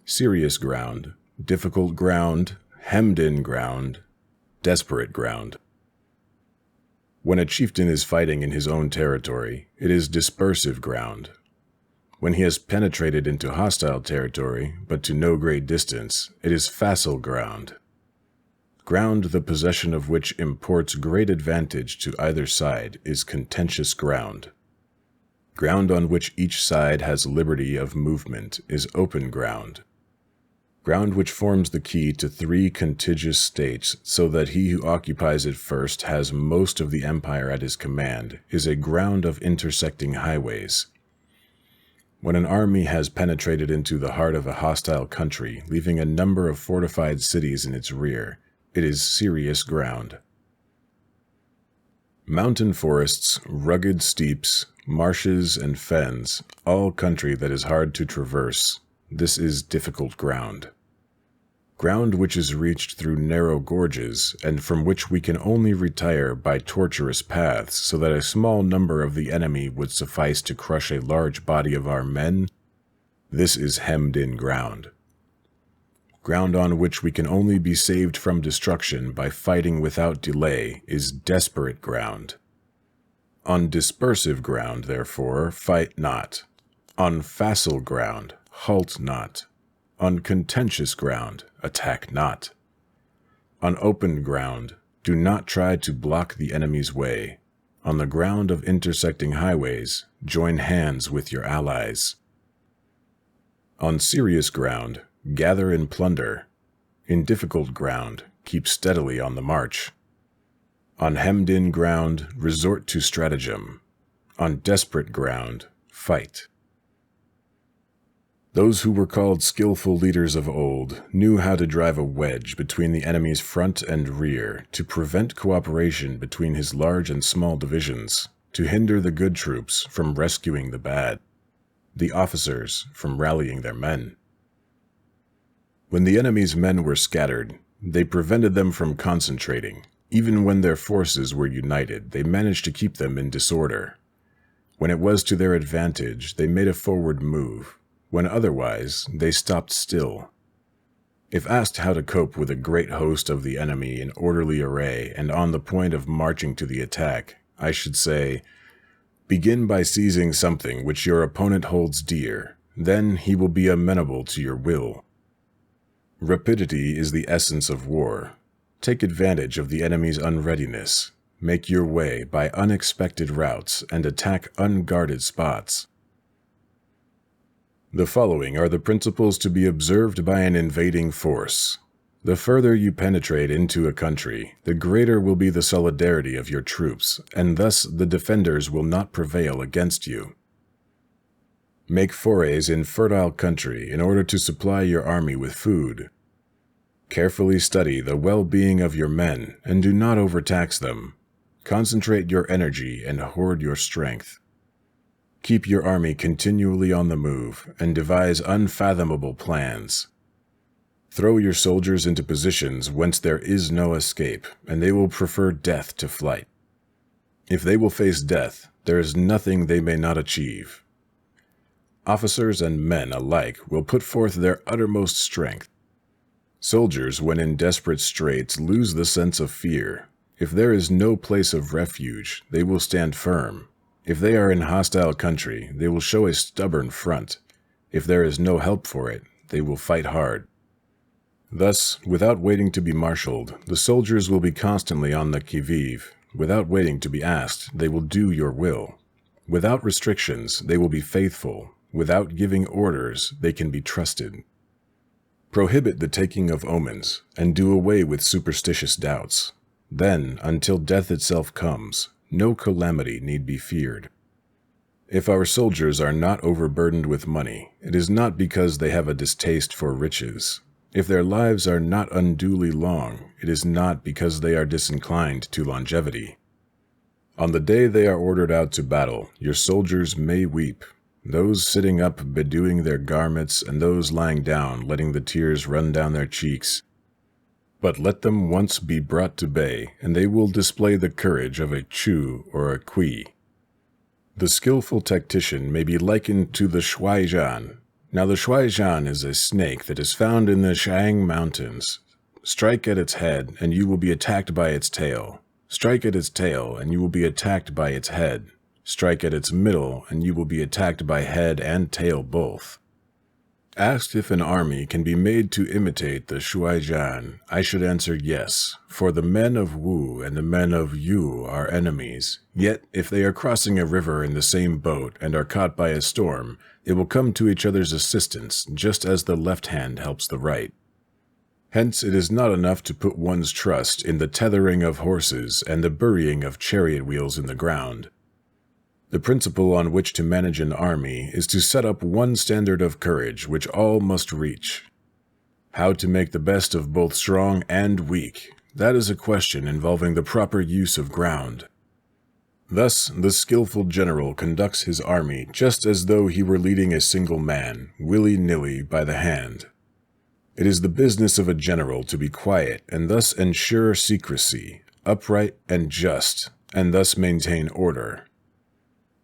Speaker 1: serious ground, difficult ground, hemmed-in ground, desperate ground." When a chieftain is fighting in his own territory, it is dispersive ground. When he has penetrated into hostile territory, but to no great distance, it is facile ground. Ground the possession of which imports great advantage to either side is contentious ground. Ground on which each side has liberty of movement is open ground. Ground which forms the key to 3 contiguous states, so that he who occupies it first has most of the empire at his command, is a ground of intersecting highways. When an army has penetrated into the heart of a hostile country, leaving a number of fortified cities in its rear, it is serious ground. Mountain forests, rugged steeps, marshes, and fens, all country that is hard to traverse, this is difficult ground. Ground which is reached through narrow gorges, and from which we can only retire by tortuous paths, so that a small number of the enemy would suffice to crush a large body of our men, this is hemmed-in ground. Ground on which we can only be saved from destruction by fighting without delay is desperate ground. On dispersive ground, therefore, fight not. On facile ground, halt not. On contentious ground, attack not. On open ground, do not try to block the enemy's way. On the ground of intersecting highways, join hands with your allies. On serious ground, gather and plunder. In difficult ground, keep steadily on the march. On hemmed-in ground, resort to stratagem. On desperate ground, fight. Those who were called skillful leaders of old knew how to drive a wedge between the enemy's front and rear to prevent cooperation between his large and small divisions, to hinder the good troops from rescuing the bad, the officers from rallying their men. When the enemy's men were scattered, they prevented them from concentrating. Even when their forces were united, they managed to keep them in disorder. When it was to their advantage, they made a forward move. When otherwise, they stopped still. If asked how to cope with a great host of the enemy in orderly array and on the point of marching to the attack, I should say, begin by seizing something which your opponent holds dear. Then he will be amenable to your will. Rapidity is the essence of war. Take advantage of the enemy's unreadiness. Make your way by unexpected routes and attack unguarded spots. The following are the principles to be observed by an invading force. The further you penetrate into a country, the greater will be the solidarity of your troops, and thus the defenders will not prevail against you. Make forays in fertile country in order to supply your army with food. Carefully study the well-being of your men, and do not overtax them. Concentrate your energy and hoard your strength. Keep your army continually on the move, and devise unfathomable plans. Throw your soldiers into positions whence there is no escape, and they will prefer death to flight. If they will face death, there is nothing they may not achieve. Officers and men alike will put forth their uttermost strength. Soldiers, when in desperate straits, lose the sense of fear. If there is no place of refuge, they will stand firm. If they are in hostile country, they will show a stubborn front. If there is no help for it, they will fight hard. Thus, without waiting to be marshaled, the soldiers will be constantly on the qui-vive. Without waiting to be asked, they will do your will. Without restrictions, they will be faithful. Without giving orders, they can be trusted. Prohibit the taking of omens, and do away with superstitious doubts. Then, until death itself comes, no calamity need be feared. If our soldiers are not overburdened with money, it is not because they have a distaste for riches. If their lives are not unduly long, it is not because they are disinclined to longevity. On the day they are ordered out to battle, your soldiers may weep, those sitting up bedewing their garments, and those lying down letting the tears run down their cheeks. But let them once be brought to bay, and they will display the courage of a Chu or a Kui. The skillful tactician may be likened to the Shuaijan. Now the Shuaijan is a snake that is found in the Shang Mountains. Strike at its head, and you will be attacked by its tail. Strike at its tail, and you will be attacked by its head. Strike at its middle, and you will be attacked by head and tail both. Asked if an army can be made to imitate the Shuaijan, I should answer yes, for the men of Wu and the men of Yu are enemies. Yet, if they are crossing a river in the same boat and are caught by a storm, they will come to each other's assistance, just as the left hand helps the right. Hence, it is not enough to put one's trust in the tethering of horses and the burying of chariot wheels in the ground. The principle on which to manage an army is to set up one standard of courage which all must reach. How to make the best of both strong and weak, that is a question involving the proper use of ground. Thus, the skillful general conducts his army just as though he were leading a single man, willy-nilly by the hand. It is the business of a general to be quiet and thus ensure secrecy, upright and just, and thus maintain order.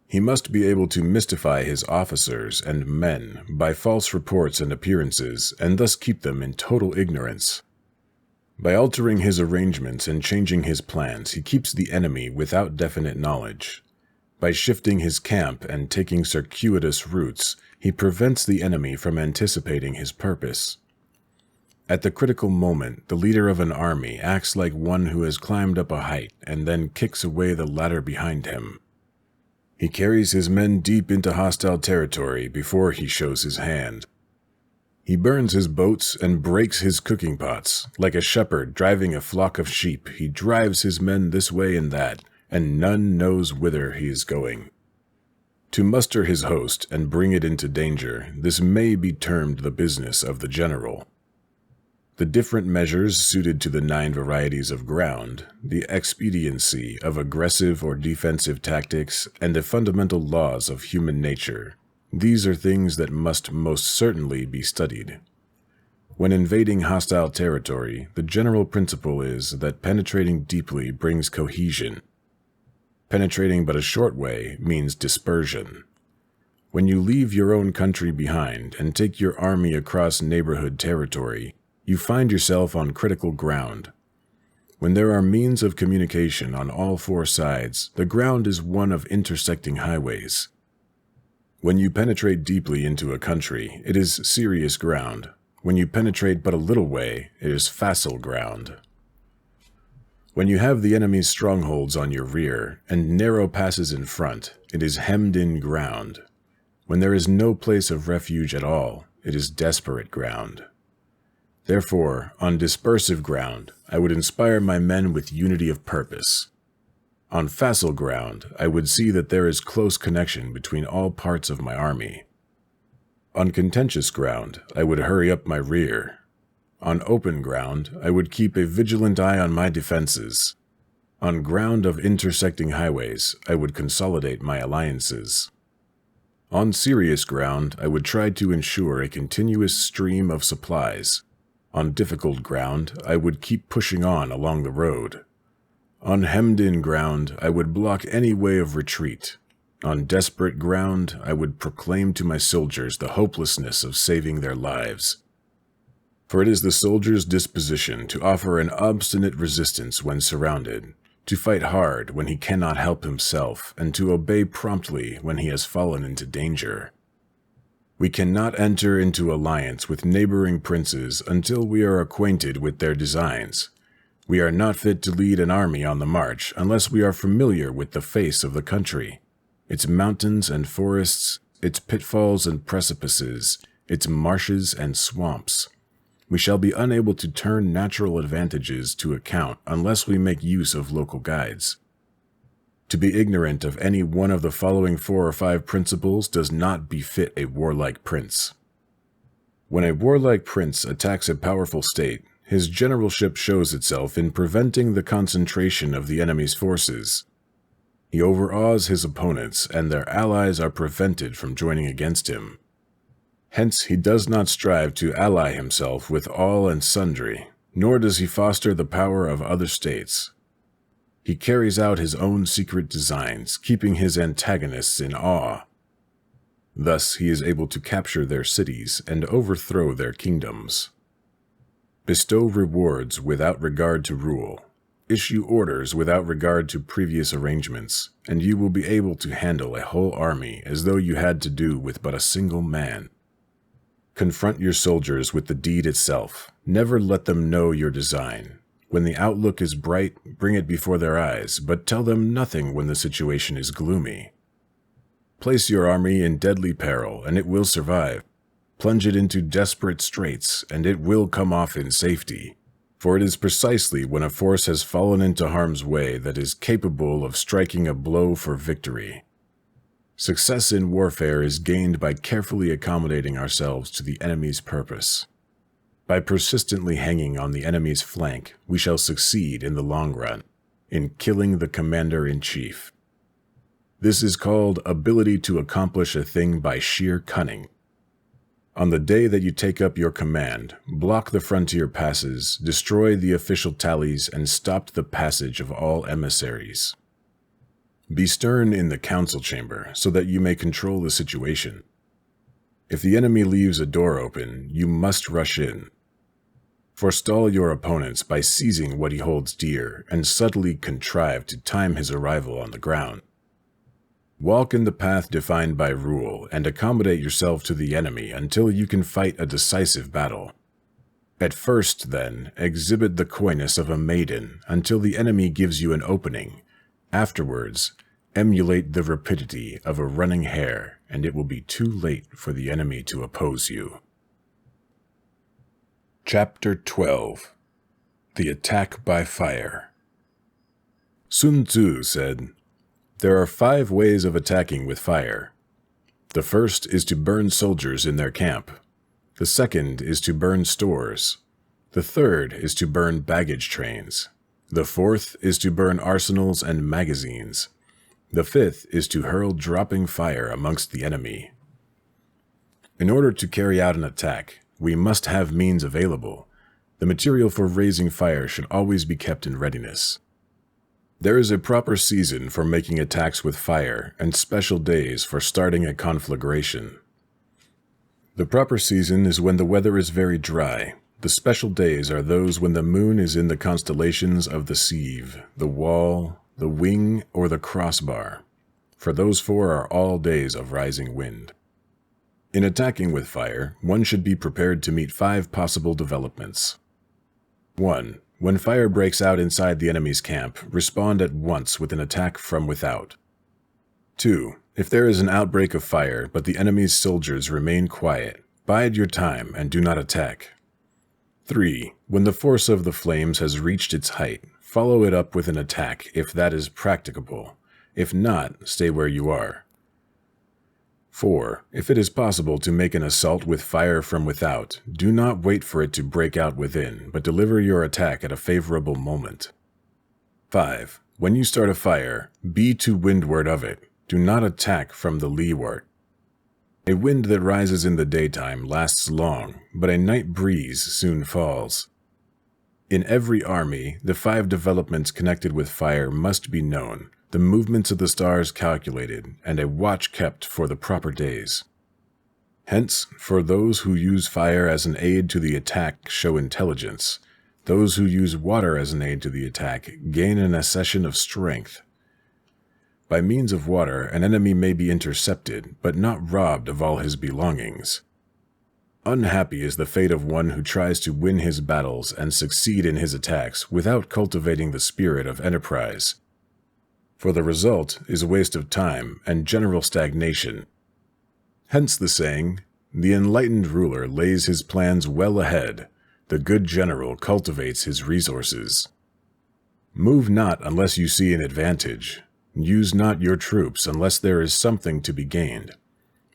Speaker 1: He must be able to mystify his officers and men by false reports and appearances, and thus keep them in total ignorance. By altering his arrangements and changing his plans, he keeps the enemy without definite knowledge. By shifting his camp and taking circuitous routes, he prevents the enemy from anticipating his purpose. At the critical moment, the leader of an army acts like one who has climbed up a height and then kicks away the ladder behind him. He carries his men deep into hostile territory before he shows his hand. He burns his boats and breaks his cooking pots. Like a shepherd driving a flock of sheep, he drives his men this way and that, and none knows whither he is going. To muster his host and bring it into danger, this may be termed the business of the general. The different measures suited to the 9 varieties of ground, the expediency of aggressive or defensive tactics, and the fundamental laws of human nature, these are things that must most certainly be studied. When invading hostile territory, the general principle is that penetrating deeply brings cohesion. Penetrating but a short way means dispersion. When you leave your own country behind and take your army across neighborhood territory, you find yourself on critical ground. When there are means of communication on all 4 sides, the ground is one of intersecting highways. When you penetrate deeply into a country, it is serious ground. When you penetrate but a little way, it is facile ground. When you have the enemy's strongholds on your rear and narrow passes in front, it is hemmed-in ground. When there is no place of refuge at all, it is desperate ground. Therefore, on dispersive ground, I would inspire my men with unity of purpose. On facile ground, I would see that there is close connection between all parts of my army. On contentious ground, I would hurry up my rear. On open ground, I would keep a vigilant eye on my defenses. On ground of intersecting highways, I would consolidate my alliances. On serious ground, I would try to ensure a continuous stream of supplies. On difficult ground, I would keep pushing on along the road. On hemmed-in ground, I would block any way of retreat. On desperate ground, I would proclaim to my soldiers the hopelessness of saving their lives. For it is the soldier's disposition to offer an obstinate resistance when surrounded, to fight hard when he cannot help himself, and to obey promptly when he has fallen into danger. We cannot enter into alliance with neighboring princes until we are acquainted with their designs. We are not fit to lead an army on the march unless we are familiar with the face of the country, its mountains and forests, its pitfalls and precipices, its marshes and swamps. We shall be unable to turn natural advantages to account unless we make use of local guides. To be ignorant of any one of the following 4 or 5 principles does not befit a warlike prince. When a warlike prince attacks a powerful state, his generalship shows itself in preventing the concentration of the enemy's forces. He overawes his opponents, and their allies are prevented from joining against him. Hence, he does not strive to ally himself with all and sundry, nor does he foster the power of other states. He carries out his own secret designs, keeping his antagonists in awe. Thus, he is able to capture their cities and overthrow their kingdoms. Bestow rewards without regard to rule. Issue orders without regard to previous arrangements, and you will be able to handle a whole army as though you had to do with but a single man. Confront your soldiers with the deed itself. Never let them know your design. When the outlook is bright, bring it before their eyes, but tell them nothing when the situation is gloomy. Place your army in deadly peril, and it will survive. Plunge it into desperate straits, and it will come off in safety. For it is precisely when a force has fallen into harm's way that is capable of striking a blow for victory. Success in warfare is gained by carefully accommodating ourselves to the enemy's purpose. By persistently hanging on the enemy's flank, we shall succeed in the long run, in killing the commander-in-chief. This is called ability to accomplish a thing by sheer cunning. On the day that you take up your command, block the frontier passes, destroy the official tallies, and stop the passage of all emissaries. Be stern in the council chamber so that you may control the situation. If the enemy leaves a door open, you must rush in. Forestall your opponents by seizing what he holds dear and subtly contrive to time his arrival on the ground. Walk in the path defined by rule and accommodate yourself to the enemy until you can fight a decisive battle. At first, then, exhibit the coyness of a maiden until the enemy gives you an opening. Afterwards, emulate the rapidity of a running hare, and it will be too late for the enemy to oppose you. Chapter 12. The Attack by Fire. Sun Tzu said, "There are 5 ways of attacking with fire. The first is to burn soldiers in their camp. The second is to burn stores. The third is to burn baggage trains. The fourth is to burn arsenals and magazines. The fifth is to hurl dropping fire amongst the enemy." In order to carry out an attack, we must have means available. The material for raising fire should always be kept in readiness. There is a proper season for making attacks with fire and special days for starting a conflagration. The proper season is when the weather is very dry. The special days are those when the moon is in the constellations of the sieve, the wall, the wing, or the crossbar, for those 4 are all days of rising wind. In attacking with fire, one should be prepared to meet 5 possible developments. 1. When fire breaks out inside the enemy's camp, respond at once with an attack from without. 2. If there is an outbreak of fire, but the enemy's soldiers remain quiet, bide your time and do not attack. 3. When the force of the flames has reached its height, follow it up with an attack if that is practicable. If not, stay where you are. 4. If it is possible to make an assault with fire from without, do not wait for it to break out within, but deliver your attack at a favorable moment. 5. When you start a fire, be to windward of it. Do not attack from the leeward. A wind that rises in the daytime lasts long, but a night breeze soon falls. In every army, the 5 developments connected with fire must be known, the movements of the stars calculated, and a watch kept for the proper days. Hence, for those who use fire as an aid to the attack show intelligence. Those who use water as an aid to the attack gain an accession of strength. By means of water, an enemy may be intercepted, but not robbed of all his belongings. Unhappy is the fate of one who tries to win his battles and succeed in his attacks without cultivating the spirit of enterprise. For the result is a waste of time and general stagnation. Hence the saying, "The enlightened ruler lays his plans well ahead. The good general cultivates his resources." Move not unless you see an advantage. Use not your troops unless there is something to be gained.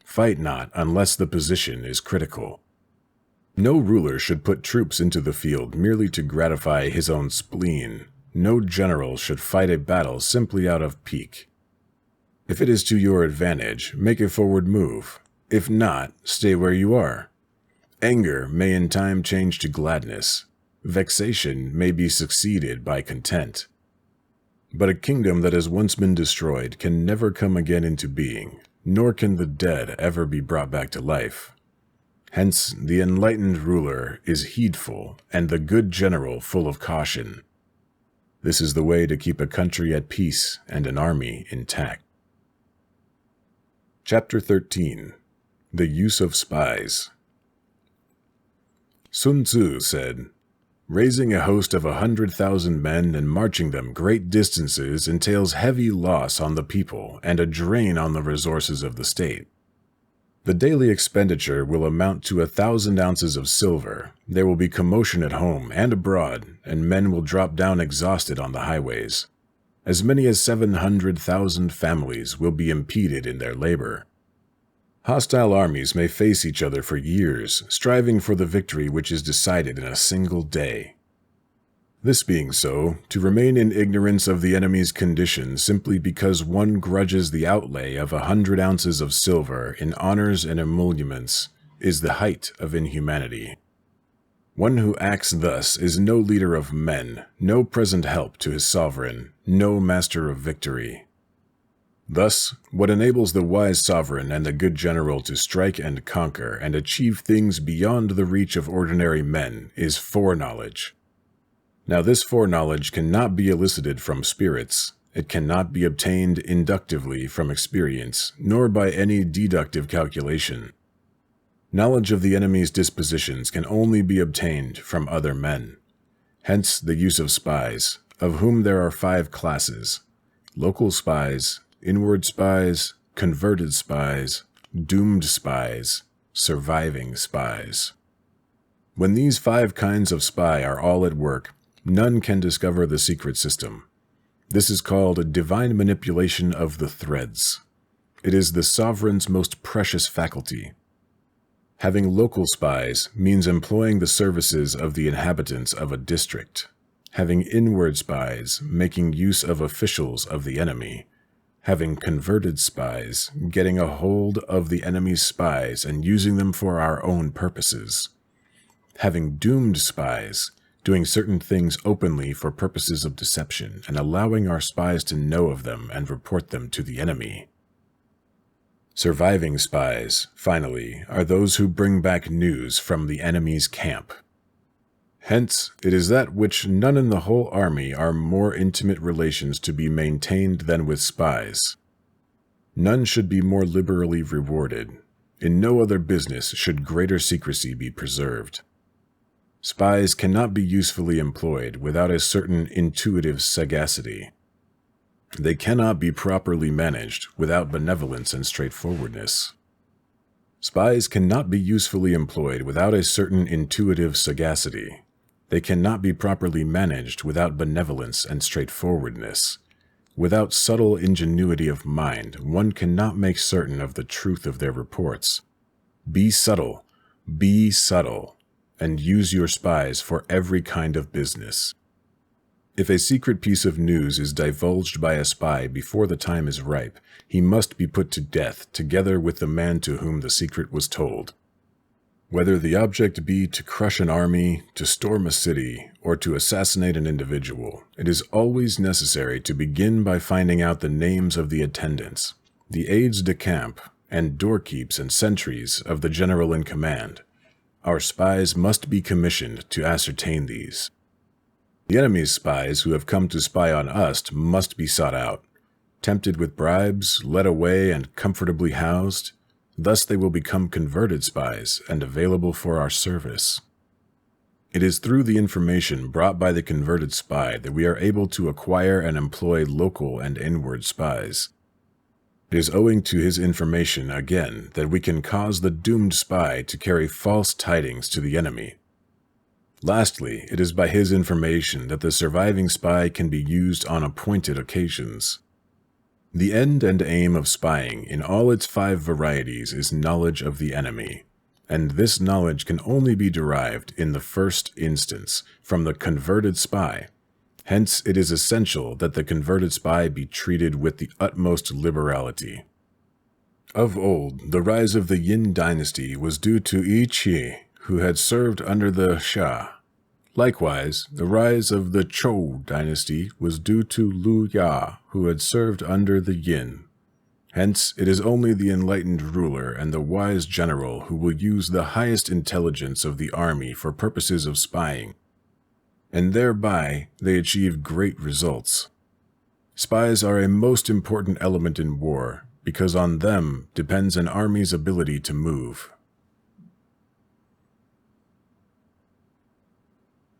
Speaker 1: Fight not unless the position is critical. No ruler should put troops into the field merely to gratify his own spleen. No general should fight a battle simply out of pique. If it is to your advantage, make a forward move. If not, stay where you are. Anger may in time change to gladness. Vexation may be succeeded by content. But a kingdom that has once been destroyed can never come again into being, nor can the dead ever be brought back to life. Hence, the enlightened ruler is heedful, and the good general full of caution. This is the way to keep a country at peace and an army intact. Chapter 13. The Use of Spies. Sun Tzu said, "Raising a host of 100,000 men and marching them great distances entails heavy loss on the people and a drain on the resources of the state. The daily expenditure will amount to 1,000 ounces of silver. There will be commotion at home and abroad, and men will drop down exhausted on the highways. As many as 700,000 families will be impeded in their labor. Hostile armies may face each other for years, striving for the victory which is decided in a single day. This being so, to remain in ignorance of the enemy's condition simply because one grudges the outlay of 100 ounces of silver in honors and emoluments is the height of inhumanity. One who acts thus is no leader of men, no present help to his sovereign, no master of victory. Thus, what enables the wise sovereign and the good general to strike and conquer and achieve things beyond the reach of ordinary men is foreknowledge. Now this foreknowledge cannot be elicited from spirits, it cannot be obtained inductively from experience, nor by any deductive calculation. Knowledge of the enemy's dispositions can only be obtained from other men. Hence the use of spies, of whom there are 5 classes: local spies, inward spies, converted spies, doomed spies, surviving spies. When these 5 kinds of spy are all at work, none can discover the secret system. This is called a divine manipulation of the threads. It is the sovereign's most precious faculty. Having local spies means employing the services of the inhabitants of a district. Having inward spies, making use of officials of the enemy. Having converted spies, getting a hold of the enemy's spies and using them for our own purposes. Having doomed spies, doing certain things openly for purposes of deception and allowing our spies to know of them and report them to the enemy. Surviving spies, finally, are those who bring back news from the enemy's camp. Hence, it is that which none in the whole army are more intimate relations to be maintained than with spies. None should be more liberally rewarded. In no other business should greater secrecy be preserved. Spies cannot be usefully employed without a certain intuitive sagacity. They cannot be properly managed without benevolence and straightforwardness. Spies cannot be usefully employed without a certain intuitive sagacity. They cannot be properly managed without benevolence and straightforwardness. Without subtle ingenuity of mind, one cannot make certain of the truth of their reports. Be subtle, and use your spies for every kind of business. If a secret piece of news is divulged by a spy before the time is ripe, he must be put to death together with the man to whom the secret was told. Whether the object be to crush an army, to storm a city, or to assassinate an individual, it is always necessary to begin by finding out the names of the attendants, the aides de camp, and doorkeeps and sentries of the general in command. Our spies must be commissioned to ascertain these. The enemy's spies who have come to spy on us must be sought out, tempted with bribes, led away, and comfortably housed. Thus they will become converted spies and available for our service. It is through the information brought by the converted spy that we are able to acquire and employ local and inward spies. It is owing to his information, again, that we can cause the doomed spy to carry false tidings to the enemy. Lastly, it is by his information that the surviving spy can be used on appointed occasions. The end and aim of spying in all its 5 varieties is knowledge of the enemy, and this knowledge can only be derived in the first instance from the converted spy. Hence, it is essential that the converted spy be treated with the utmost liberality. Of old, the rise of the Yin dynasty was due to Yi Qi, who had served under the Shah. Likewise, the rise of the Chou dynasty was due to Lu Ya, who had served under the Yin. Hence, it is only the enlightened ruler and the wise general who will use the highest intelligence of the army for purposes of spying, and thereby they achieve great results. Spies are a most important element in war, because on them depends an army's ability to move.